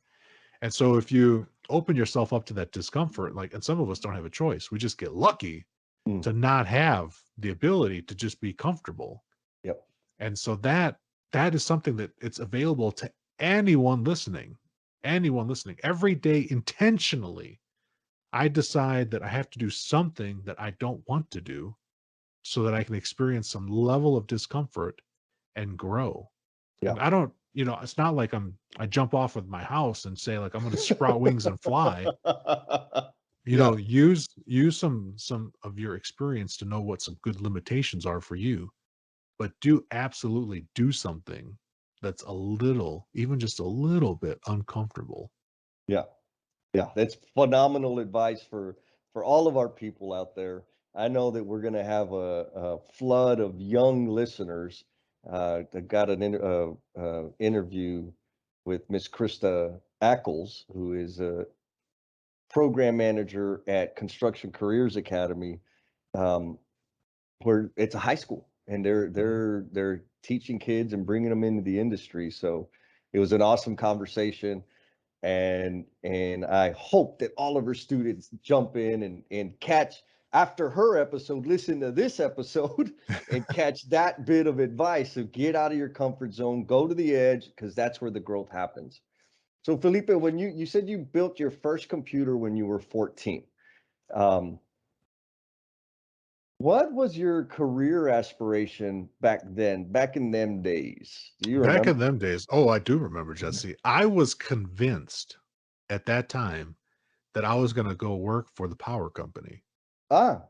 And so if you open yourself up to that discomfort, like, and some of us don't have a choice, we just get lucky Mm. to not have the ability to just be comfortable. Yep. And so that is something that it's available to anyone listening, every day intentionally. I decide that I have to do something that I don't want to do so that I can experience some level of discomfort and grow. Yeah. I don't, it's not like I jump off of my house and say like I'm going to sprout wings and fly. Yeah. Use some of your experience to know what some good limitations are for you, but do absolutely do something that's a little, even just a little bit uncomfortable. Yeah. Yeah. That's phenomenal advice for all of our people out there. I know that we're going to have a flood of young listeners. I got an interview with Miss Krista Ackles, who is a program manager at Construction Careers Academy, um, where it's a high school, and they're Mhm. they're they're teaching kids and bringing them into the industry. So it was an awesome conversation, and I hope that all of her students jump in and catch after her episode, listen to this episode and catch that bit of advice. So get out of your comfort zone, go to the edge, because that's where the growth happens. So Felipe, when you said you built your first computer when you were 14, um, what was your career aspiration back then, back in them days? Do you Back remember? in them days, oh, I do remember, Jesse. I was convinced at that time that I was going to go work for the power company. Ah,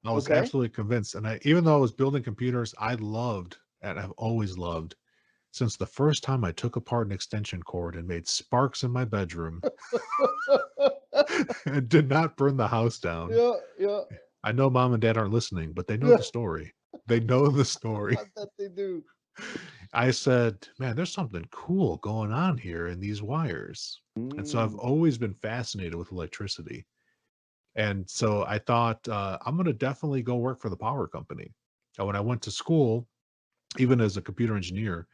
I was okay. absolutely convinced. And even though I was building computers, I loved, and I've always loved, since the first time I took apart an extension cord and made sparks in my bedroom and did not burn the house down. Yeah, yeah, I know mom and dad aren't listening, but they know yeah. the story. They know the story. I bet they do. I said, man, there's something cool going on here in these wires. And so I've Mm, always been fascinated with electricity. And so I thought, I'm going to definitely go work for the power company. And when I went to school, even as a computer engineer,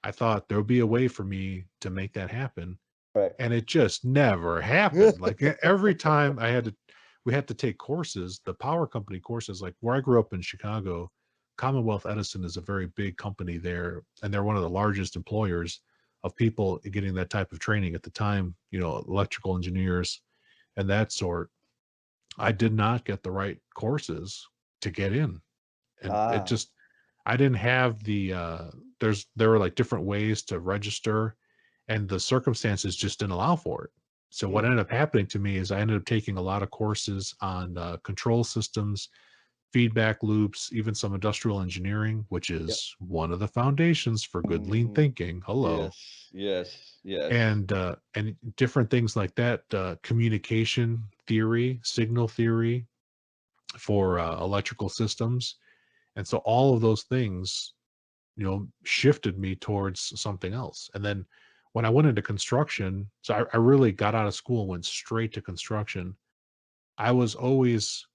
I thought there would be a way for me to make that happen. right. And it just never happened. Like every time we had to take courses, the power company courses, like where I grew up in Chicago, Commonwealth Edison is a very big company there, and they're one of the largest employers of people getting that type of training at the time, electrical engineers and that sort. I did not get the right courses to get in. And it Ah, just, I didn't have there were like different ways to register, and the circumstances just didn't allow for it. So what mm, ended up happening to me is I ended up taking a lot of courses on control systems, feedback loops, even some industrial engineering, which yep. is one of the foundations for good lean Hmm. thinking. Hello. Yes, yes, yes. And different things like that, communication theory, signal theory for electrical systems. And so all of those things, shifted me towards something else. And then when I went into construction, so I really got out of school, went straight to construction. I was always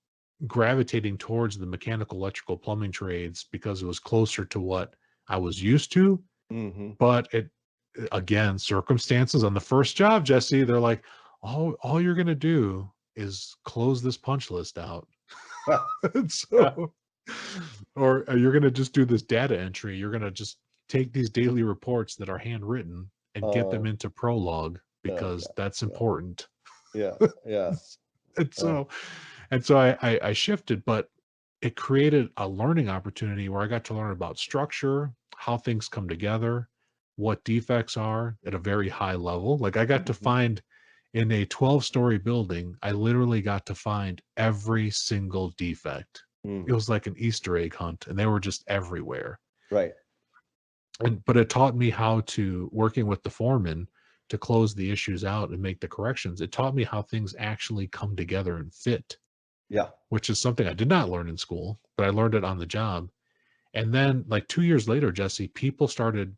gravitating towards the mechanical, electrical, plumbing trades because it was closer to what I was used to. Mm-hmm. But it, again, circumstances on the first job, Jesse, they're like, all you're gonna do is close this punch list out. And so, or you're gonna just do this data entry. You're gonna just take these daily reports that are handwritten and get them into Prologue because Okay. that's Yeah. important. Yeah. Yeah. and so I shifted, but it created a learning opportunity where I got to learn about structure, how things come together, what defects are at a very high level. Like I got to Mm-hmm. find in a 12-story building, I literally got to find every single defect. It was like an Easter egg hunt, and they were just everywhere. Right. But it taught me how to, working with the foreman, to close the issues out and make the corrections. It taught me how things actually come together and fit, Yeah. which is something I did not learn in school, but I learned it on the job. And then, like 2 years later, Jesse, people started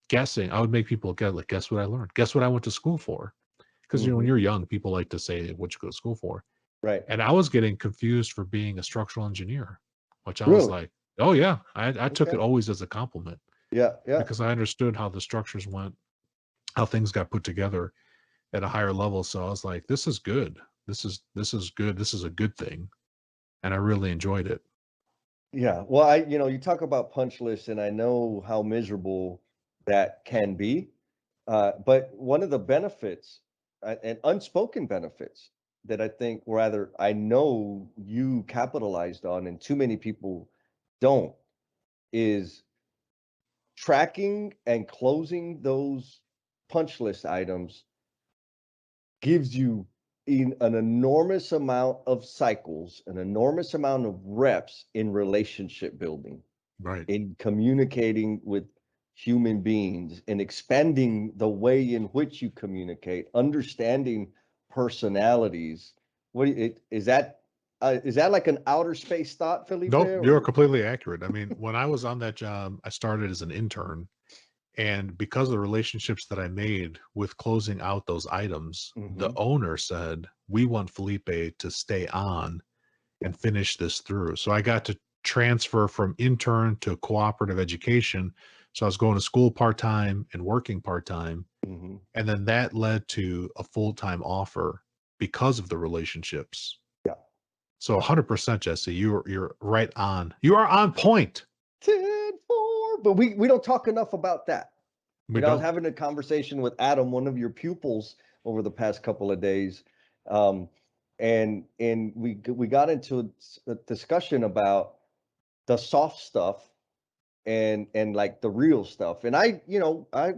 guessing. I would make people guess what I learned, guess what I went to school for. Because when Mm-hmm. you're young, people like to say what you go to school for. Right. And I was getting confused for being a structural engineer, which I was Really? like, oh yeah, I took it Okay. always as a compliment Yeah. Yeah. because I understood how the structures went, how things got put together at a higher level. So I was like, this is good. This is good. This is a good thing. And I really enjoyed it. Yeah. Well, you talk about punch lists, and I know how miserable that can be. But one of the benefits and unspoken benefits that I think rather I know you capitalized on, and too many people don't, is tracking and closing those punch list items gives you an enormous amount of cycles, an enormous amount of reps in relationship building, Right. in communicating with human beings, and expanding the way in which you communicate, understanding personalities. Is that like an outer space thought, Felipe? Nope, you're Or completely accurate. I mean, when I was on that job, I started as an intern. And because of the relationships that I made with closing out those items, the Mhm. owner said, we want Felipe to stay on and finish this through. So I got to transfer from intern to cooperative education. So I was going to school part time and working part time. Mhm. And then that led to a full time offer because of the relationships. Yeah. So 100%, Jesse, you're right on. You are on point. 10-4, but we don't talk enough about that. We I was don't. having a conversation with Adam, one of your pupils, over the past couple of days, um, and we got into a discussion about the soft stuff and like the real stuff. And I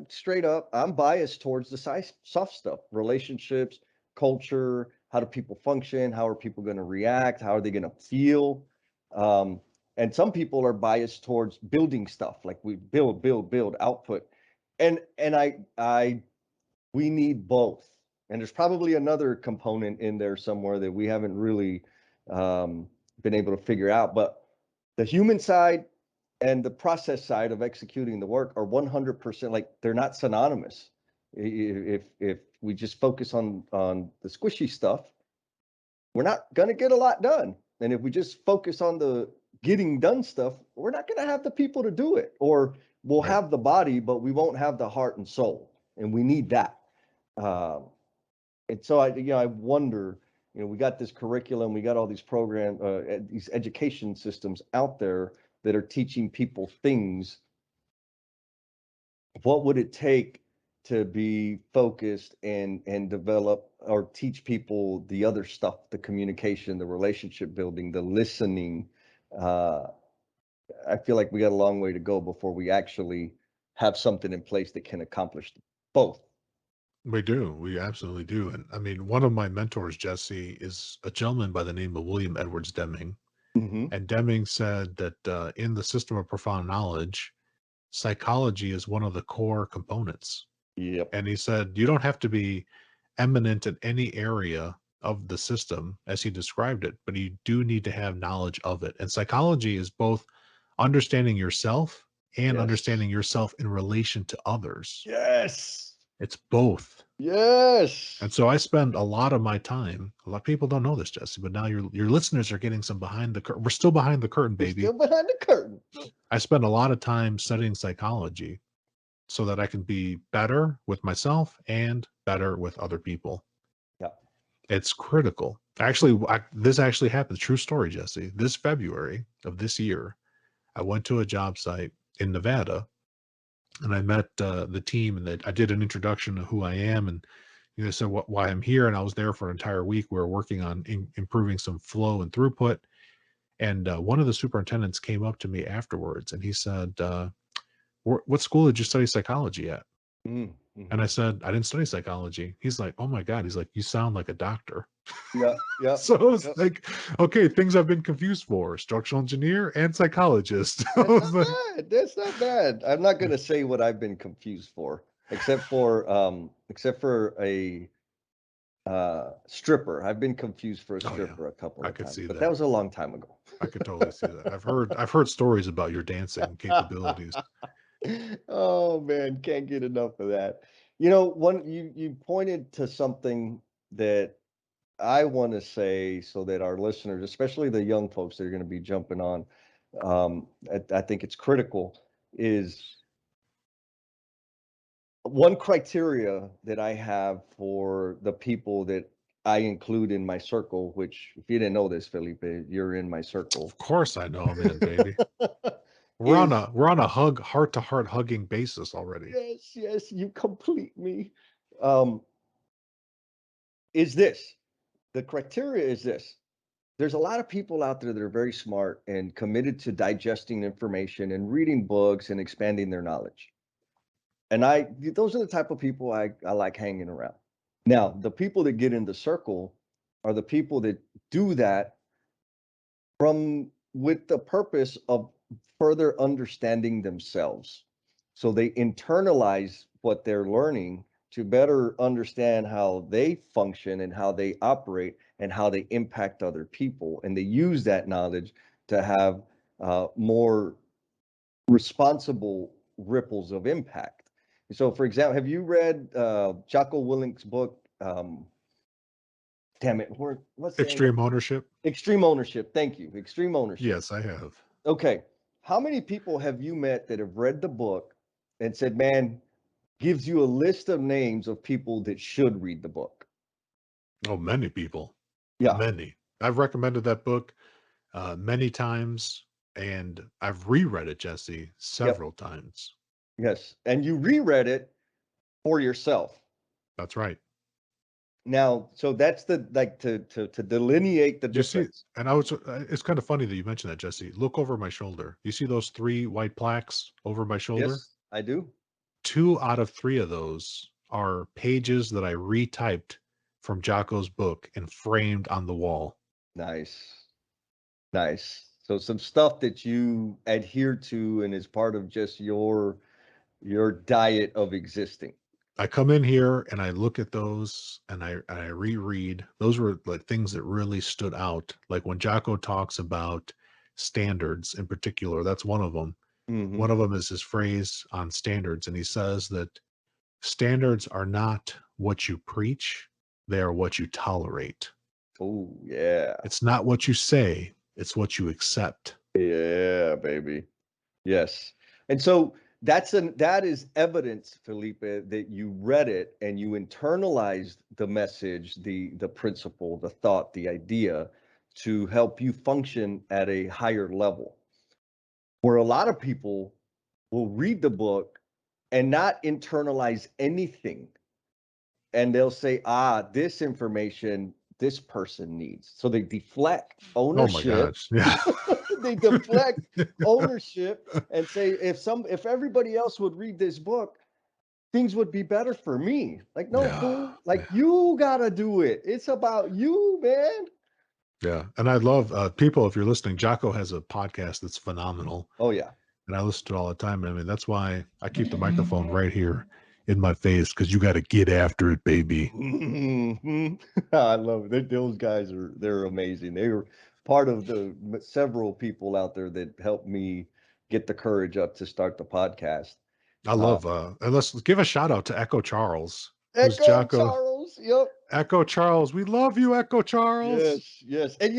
straight up, I'm biased towards the soft stuff, relationships, culture, how do people function, how are people going to react, how are they going to feel. Um, and some people are biased towards building stuff, like we build output. And we need both. And there's probably another component in there somewhere that we haven't really um, been able to figure out. But the human side and the process side of executing the work are 100%, like they're not synonymous. If we just focus on the squishy stuff, we're not going to get a lot done. And if we just focus on the getting done stuff, we're not going to have the people to do it, or we'll Right. have the body, but we won't have the heart and soul. And we need that. Um, and so I wonder, we got this curriculum, we got all these these education systems out there that are teaching people things. What would it take to be focused and develop or teach people the other stuff, the communication, the relationship building, the listening? Uh, I feel like we got a long way to go before we actually have something in place that can accomplish both. We do. We absolutely do. And I mean, one of my mentors, Jesse, is a gentleman by the name of William Edwards Deming. Hmm. And Deming said that in the system of profound knowledge, psychology is one of the core components. Yep. And he said, you don't have to be eminent in any area of the system as he described it, but you do need to have knowledge of it. And psychology is both understanding yourself and Yes. understanding yourself in relation to others. Yes. It's both. Yes. And so I spend a lot of my time. A lot of people don't know this, Jesse, but now your listeners are getting some behind the curtain. We're still behind the curtain, We're baby. still behind the curtain. I spend a lot of time studying psychology so that I can be better with myself and better with other people. Yeah. It's critical. Actually, this actually happened. True story, Jesse. This February of this year, I went to a job site in Nevada, and I met the team, and I did an introduction of who I am, and said why I'm here, and I was there for an entire week. We were working on improving some flow and throughput, and one of the superintendents came up to me afterwards, and he said, "What school did you study psychology at?" Mm-hmm. And I said, "I didn't study psychology." He's like, "Oh my God." He's like, "You sound like a doctor." Yeah. Yeah. So I was Yep. like, okay, things I've been confused for: structural engineer and psychologist. I That's was not like, bad. That's not bad. I'm not going to say what I've been confused for, except for a stripper. I've been confused for a oh yeah, stripper a couple I of could times, see but that that. was a long time ago. I could totally see that. I've heard stories about your dancing capabilities. Oh man, can't get enough of that. You pointed to something that I want to say so that our listeners, especially the young folks that are going to be jumping on, I think it's critical, is one criteria that I have for the people that I include in my circle, which if you didn't know this, Felipe, you're in my circle, Of course, I know I'm in, baby. is We're on a heart to heart hugging basis already. yes, yes, you complete me. Um, is this the criteria is this. There's a lot of people out there that are very smart and committed to digesting information and reading books and expanding their knowledge. And those are the type of people I like hanging around. Now, the people that get in the circle are the people that do that from with the purpose of further understanding themselves. So they internalize what they're learning to better understand how they function and how they operate and how they impact other people. And they use that knowledge to have more responsible ripples of impact. So, for example, have you read Jocko Willink's book? Damn it, what's the name of Extreme ownership. Extreme Ownership? Thank you, Extreme Ownership. Yes, I have. Okay, how many people have you met that have read the book and said, "Man," gives you a list of names of people that should read the book? Oh, many people, Yeah. many. I've recommended that book many times, and I've reread it, Jesse, Yep. several times. Yes. And you reread it for yourself. That's right. Now, so that's the like to delineate the You see, difference. and I was. It's kind of funny that you mentioned that, Jesse. Look over my shoulder. You see those 3 white plaques over my shoulder? Yes, I do. 2 out of 3 of those are pages that I retyped from Jocko's book and framed on the wall. Nice. Nice. So some stuff that you adhere to and is part of just your diet of existing. I come in here and I look at those and I reread. Those were like things that really stood out. Like when Jocko talks about standards in particular, that's one of them. Hmm. One of them is his phrase on standards, and he says that standards are not what you preach, they are what you tolerate. Oh, yeah. It's not what you say, it's what you accept. Yeah, baby. Yes. And so that is evidence, Felipe, that you read it and you internalized the message, the principle, the thought, the idea to help you function at a higher level. Where a lot of people will read the book and not internalize anything. And they'll say, this information this person needs. So they deflect Oh my ownership. gosh. Yeah. They deflect ownership and say, if everybody else would read this book, things would be better for me. Like, no, Yeah. fool. Like, you gotta do it. It's about you, man. Yeah. And I love people, if you're listening, Jocko has a podcast that's phenomenal. Oh yeah. And I listen to it all the time. I mean, that's why I keep the microphone right here in my face, because you got to get after it, baby. Mhm. I love it. Those guys they're amazing. They were part of the several people out there that helped me get the courage up to start the podcast. I Uh, love, and let's give a shout out to Echo Charles, who's Echo Jocko. Charles. Yep. Echo Charles. We love you, Echo Charles. Yes, yes. And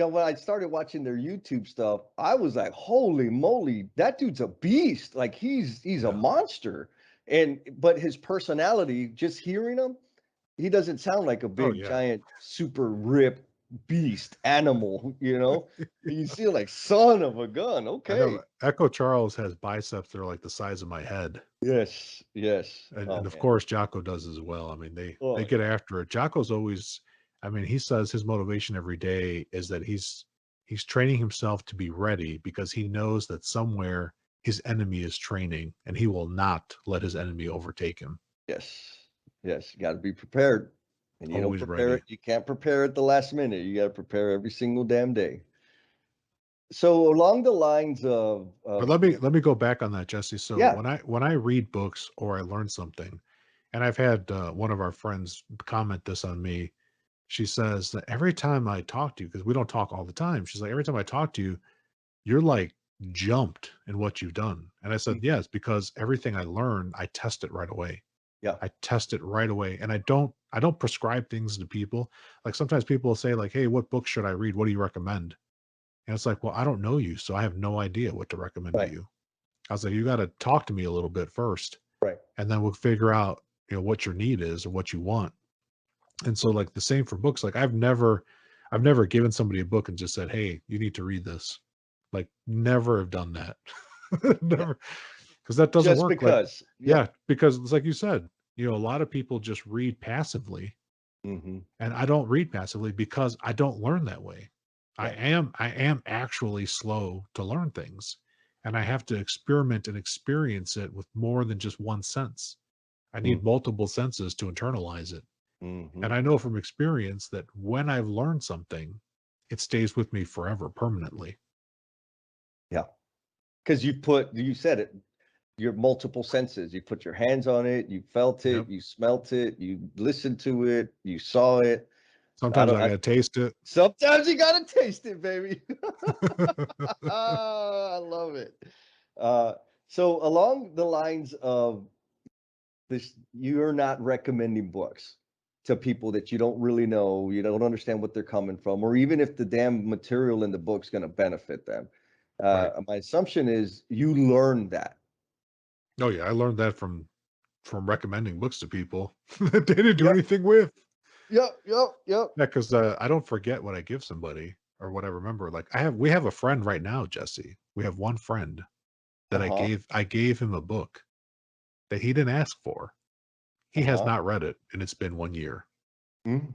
when I started watching their YouTube stuff, I was like, holy moly, that dude's a beast. Like he's a Yeah. monster. But his personality, just hearing him, he doesn't sound like a Oh big, yeah. giant, super ripped beast animal, you know? You feel like son of a gun. I know Okay. Echo Charles has biceps that are like the size of my head. Yes, yes. Oh And of man. course Jocko does as well. I mean, they Oh get yeah. after it. Jocko's always, I mean, he says his motivation every day is that he's training himself to be ready because he knows that somewhere his enemy is training and he will not let his enemy overtake him. Yes. Yes. You got to be prepared. And you don't Always prepare ready. it. You can't prepare at the last minute. You got to prepare every single damn day. So along the lines But of let me go back on that, Jesse. So yeah, when I read books or I learn something, and I've had one of our friends comment this on me. She says that every time I talk to you, because we don't talk all the time, she's like, every time I talk to you, you're like jumped in what you've done. And I said, mm, yes, because everything I learn, I test it right away. yeah, I test it right away. And I don't prescribe things to people. Like sometimes people will say, like, hey, what book should I read? What do you recommend? And it's like, well, I don't know you, so I have no idea what to recommend to right, you. I was like, you got to talk to me a little bit first, right, and then we'll figure out, what your need is or what you want. And so like the same for books. Like I've never given somebody a book and just said, hey, you need to read this. Like never have done that. yeah. Never, because that doesn't Just work. Like, because, yeah, yeah, because it's like you said, a lot of people just read passively, hmm, and I don't read passively because I don't learn that way. I yeah, am I am actually slow to learn things, and I have to experiment and experience it with more than just one sense. I mm, need multiple senses to internalize it. hmm, And I know from experience that when I've learned something, it stays with me forever, permanently. yeah. Because you said it, your multiple senses. You put your hands on it, you felt it, Yep. you smelt it, you listened to it, you saw it. I Sometimes don't. I gotta taste it. Sometimes you gotta taste it, baby. I love it. Uh, so along the lines of this, you're not recommending books to people that you don't really know, you don't understand what they're coming from, or even if the damn material in the book's going to benefit them. Right. My assumption is you learn that. Oh yeah, I learned that from recommending books to people that they didn't do Yep, anything with. yep, yep, yep. Yeah, because I don't forget what I give somebody or what I remember. Like we have a friend right now, Jesse. We have one friend that I Uh-huh, gave him a book that he didn't ask for. He has uh-huh. not read it, and it's been 1 year. Mm,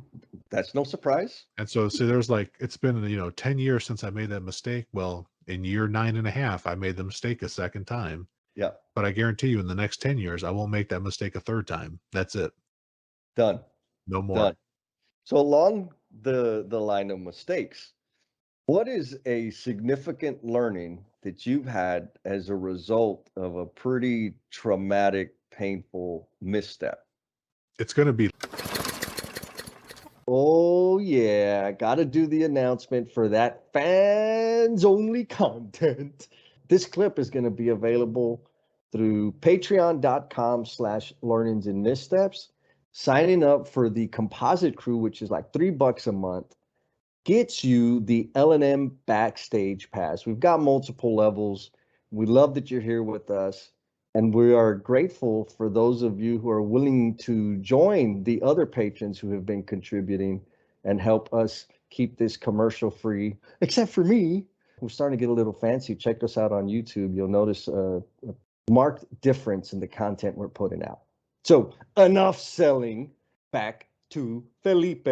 that's no surprise. And so there's like it's been 10 years since I made that mistake. Well, in year 9.5, I made the mistake a second time. Yeah, But I guarantee you in the next 10 years, I won't make that mistake a third time. That's it. done, No done. more. So along the line of mistakes, what is a significant learning that you've had as a result of a pretty traumatic, painful misstep? It's going to be Oh, yeah. I got to do the announcement for that fans only content. This clip is going to be available through patreon.com/learnings and missteps. Signing up for the composite crew, which is like $3 a month, gets you the L&M backstage pass. We've got multiple levels. We love that you're here with us. And we are grateful for those of you who are willing to join the other patrons who have been contributing and help us keep this commercial free, except for me. We're starting to get a little fancy. Check us out on YouTube. You'll notice a marked difference in the content we're putting out. So enough selling. Back to Felipe.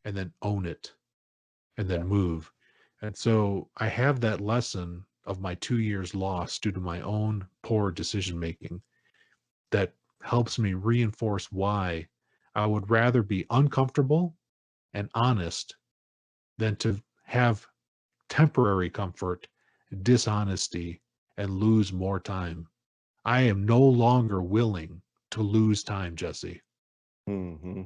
and then own it and Yeah. then move. And so I have that lesson of my 2 years lost due to my own poor decision making that helps me reinforce why I would rather be uncomfortable and honest than to have temporary comfort, dishonesty, and lose more time. I am no longer willing to lose time, Jesse. Mm-hmm.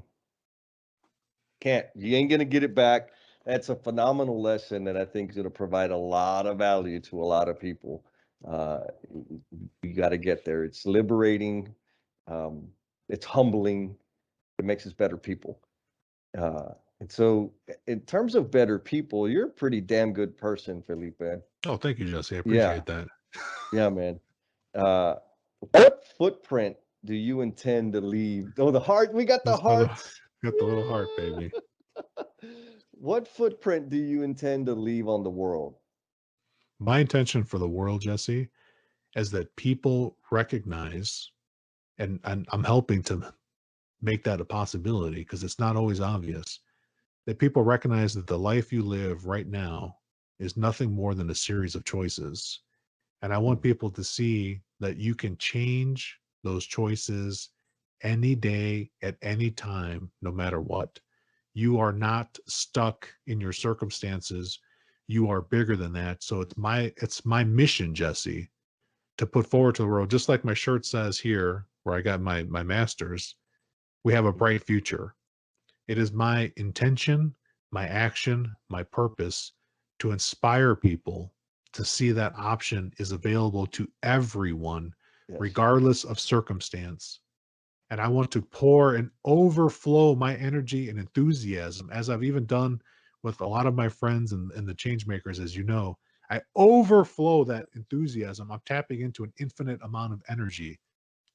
Can't. You ain't gonna get it back. That's a phenomenal lesson that I think is gonna provide a lot of value to a lot of people. Uh, you got to get there. It's liberating. Um, it's humbling. It makes us better people. Uh, And so, in terms of better people, you're a pretty damn good person, Felipe. Oh, thank you, Jesse. I Yeah, appreciate that. yeah, man. Uh, what footprint do you intend to leave? Oh, the heart. We got the That's my little, hearts. got the little heart, baby. What footprint do you intend to leave on the world? My intention for the world, Jesse, is that people recognize, and I'm helping to make that a possibility because it's not always obvious, that people recognize that the life you live right now is nothing more than a series of choices. And I want people to see that you can change those choices any day, at any time, no matter what. You are not stuck in your circumstances. You are bigger than that. So it's my mission, Jesse, to put forward to the world, just like my shirt says here, where I got my master's, we have a bright future. It is my intention, my action, my purpose to inspire people to see that option is available to everyone, Yes. regardless of circumstance. And I want to pour and overflow my energy and enthusiasm, as I've even done with a lot of my friends and the change makers, as you know. I overflow that enthusiasm. I'm tapping into an infinite amount of energy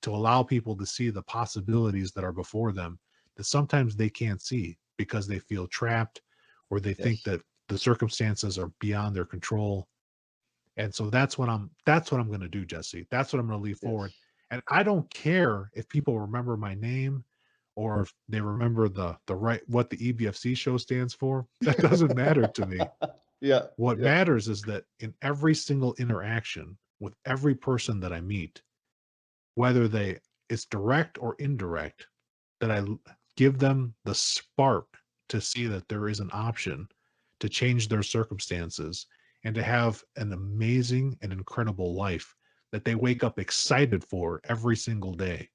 to allow people to see the possibilities that are before them that sometimes they can't see because they feel trapped or they think Yes. that the circumstances are beyond their control. And so that's what I'm going to do, Jesse. That's what I'm going to leave forward. Yes. And I don't care if people remember my name or if they remember the right what the EBFC show stands for. That doesn't matter to me. Yeah. What Yeah. matters is that in every single interaction with every person that I meet, whether they it's direct or indirect, that give them the spark to see that there is an option to change their circumstances and to have an amazing and incredible life that they wake up excited for every single day.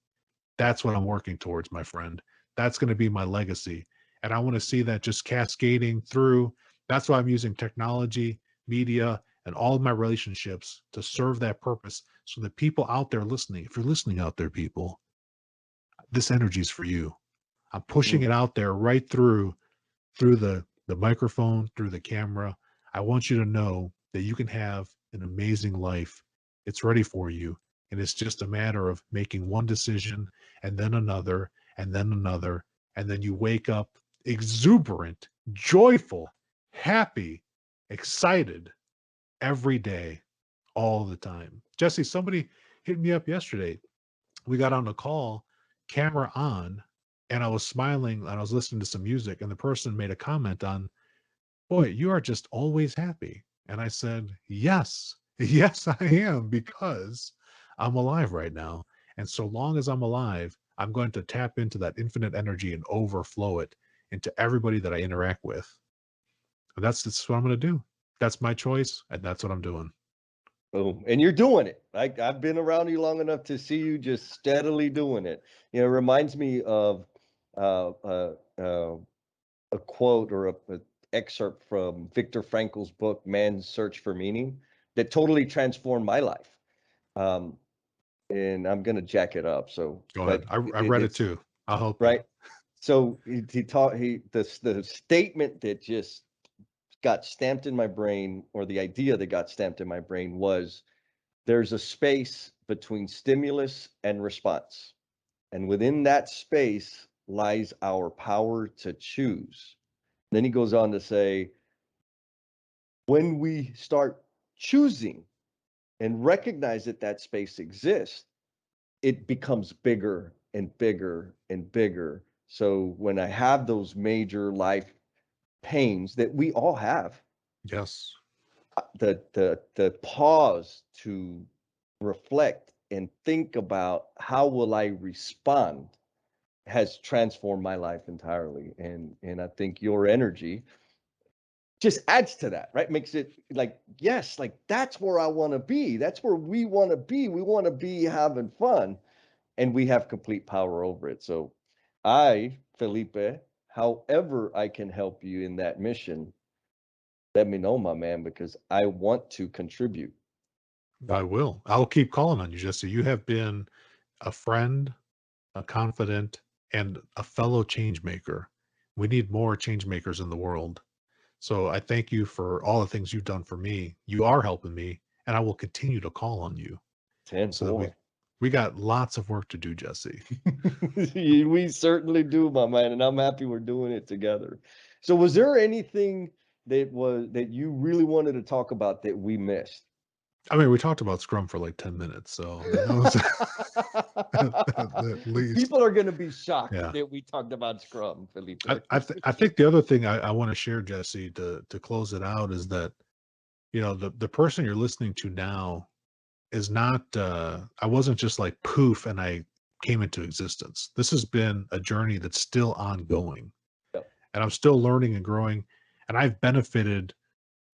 That's what I'm working towards, my friend. That's going to be my legacy. And I want to see that just cascading through. That's why I'm using technology, media, and all of my relationships to serve that purpose so that people out there listening, if you're listening out there, people, this energy is for you. I'm pushing Mm. it out there right through the microphone, through the camera. I want you to know that you can have an amazing life. It's ready for you. And it's just a matter of making one decision and then another and then another. And then you wake up exuberant, joyful, happy, excited every day, all the time. Jesse, somebody hit me up yesterday. We got on a call, camera on, and I was smiling and I was listening to some music, and the person made a comment on, "Boy, you are just always happy." And I said, "Yes, yes, I am, because I'm alive right now. And so long as I'm alive, I'm going to tap into that infinite energy and overflow it into everybody that I interact with." And that's what I'm going to do. That's my choice, and that's what I'm doing. Boom. And you're doing it. I've been around you long enough to see you just steadily doing it. You know, it reminds me of uh, uh, uh, a quote or a excerpt from Viktor Frankl's book, Man's Search for Meaning, that totally transformed my life. Um, and I'm gonna jack it up. So, Go ahead. but I read it it's too. I'll help you. right. So he taught he the statement that just got stamped in my brain, or the idea that got stamped in my brain, was there's a space between stimulus and response. And within that space lies our power to choose. Then he goes on to say, when we start choosing and recognize that that space exists, it becomes bigger and bigger and bigger. So when I have those major life pains that we all have, Yes. the pause to reflect and think about how will I respond has transformed my life entirely. And I think your energy just adds to that, right? Makes it like, yes, like that's where I want to be. That's where we want to be. We want to be having fun, and we have complete power over it. So Felipe, however I can help you in that mission, let me know, my man, because I want to contribute. I will. I'll keep calling on you, Jesse. You have been a friend, a confidant, and a fellow change maker. We need more change makers in the world. So I thank you for all the things you've done for me. You are helping me, and I will continue to call on you. 10 So boy. we got lots of work to do, Jesse. We certainly do, my man, and I'm happy we're doing it together. So was there anything that you really wanted to talk about that we missed? I mean, we talked about Scrum for like 10 minutes, so that was at least. People are going to be shocked Yeah. that we talked about Scrum, Felipe. I think the other thing I want to share, Jesse, to close it out is that, you know, the person you're listening to now is not I wasn't just like poof and I came into existence. This has been a journey that's still ongoing. Yep. And I'm still learning and growing, and I've benefited,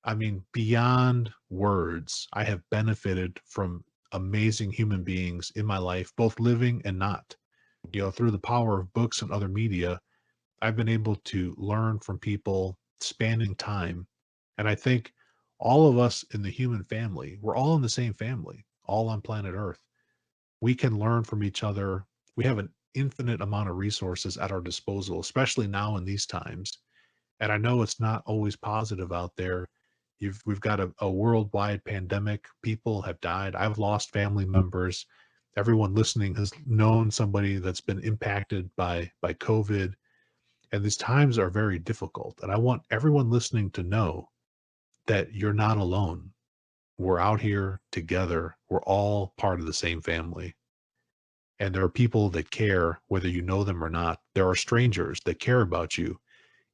I mean, beyond words. I have benefited from amazing human beings in my life, both living and not. You know, through the power of books and other media, I've been able to learn from people spanning time. And I think all of us in the human family, we're all in the same family, all on planet Earth. We can learn from each other. We have an infinite amount of resources at our disposal, especially now in these times. And I know it's not always positive out there. We've got a worldwide pandemic. People have died. I've lost family members. Everyone listening has known somebody that's been impacted by COVID. And these times are very difficult. And I want everyone listening to know that you're not alone. We're out here together. We're all part of the same family. And there are people that care whether you know them or not. There are strangers that care about you,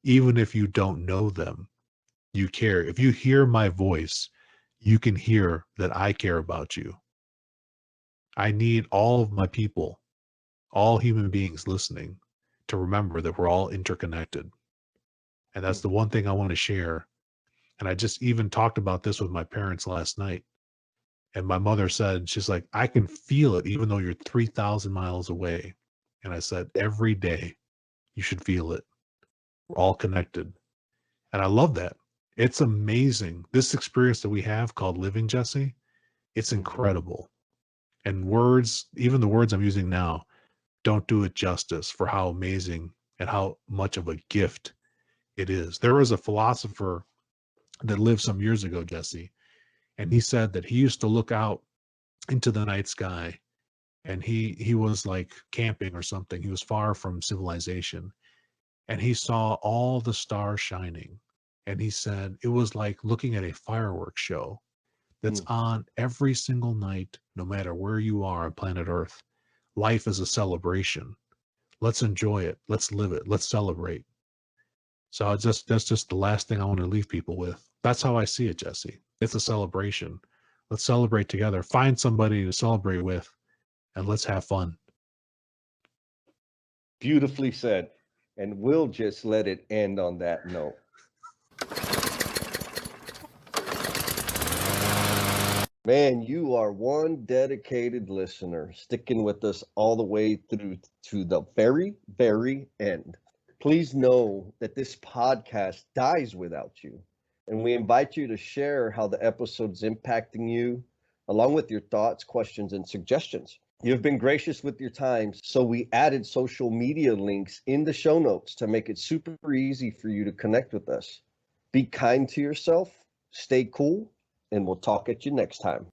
even if you don't know them. You care. If you hear my voice, you can hear that I care about you. I need all of my people, all human beings listening, to remember that we're all interconnected. And that's the one thing I want to share. And I just even talked about this with my parents last night. And my mother said, she's like, I can feel it even though you're 3,000 miles away. And I said, every day you should feel it. We're all connected. And I love that. It's amazing. This experience that we have called living, Jesse, it's incredible. And words, even the words I'm using now, don't do it justice for how amazing and how much of a gift it is. There was a philosopher that lived some years ago, Jesse, and he said that he used to look out into the night sky, and he was like camping or something. He was far from civilization, and he saw all the stars shining. And he said it was like looking at a fireworks show that's on every single night, no matter where you are on planet Earth. Life is a celebration. Let's enjoy it. Let's live it. Let's celebrate. So that's just the last thing I want to leave people with. That's how I see it, Jesse. It's a celebration. Let's celebrate together. Find somebody to celebrate with, and let's have fun. Beautifully said. And we'll just let it end on that note. Man, you are one dedicated listener, sticking with us all the way through to the very, very end. Please know that this podcast dies without you, and we invite you to share how the episode's impacting you, along with your thoughts, questions, and suggestions. You've been gracious with your time, so we added social media links in the show notes to make it super easy for you to connect with us. Be kind to yourself, stay cool, and we'll talk at you next time.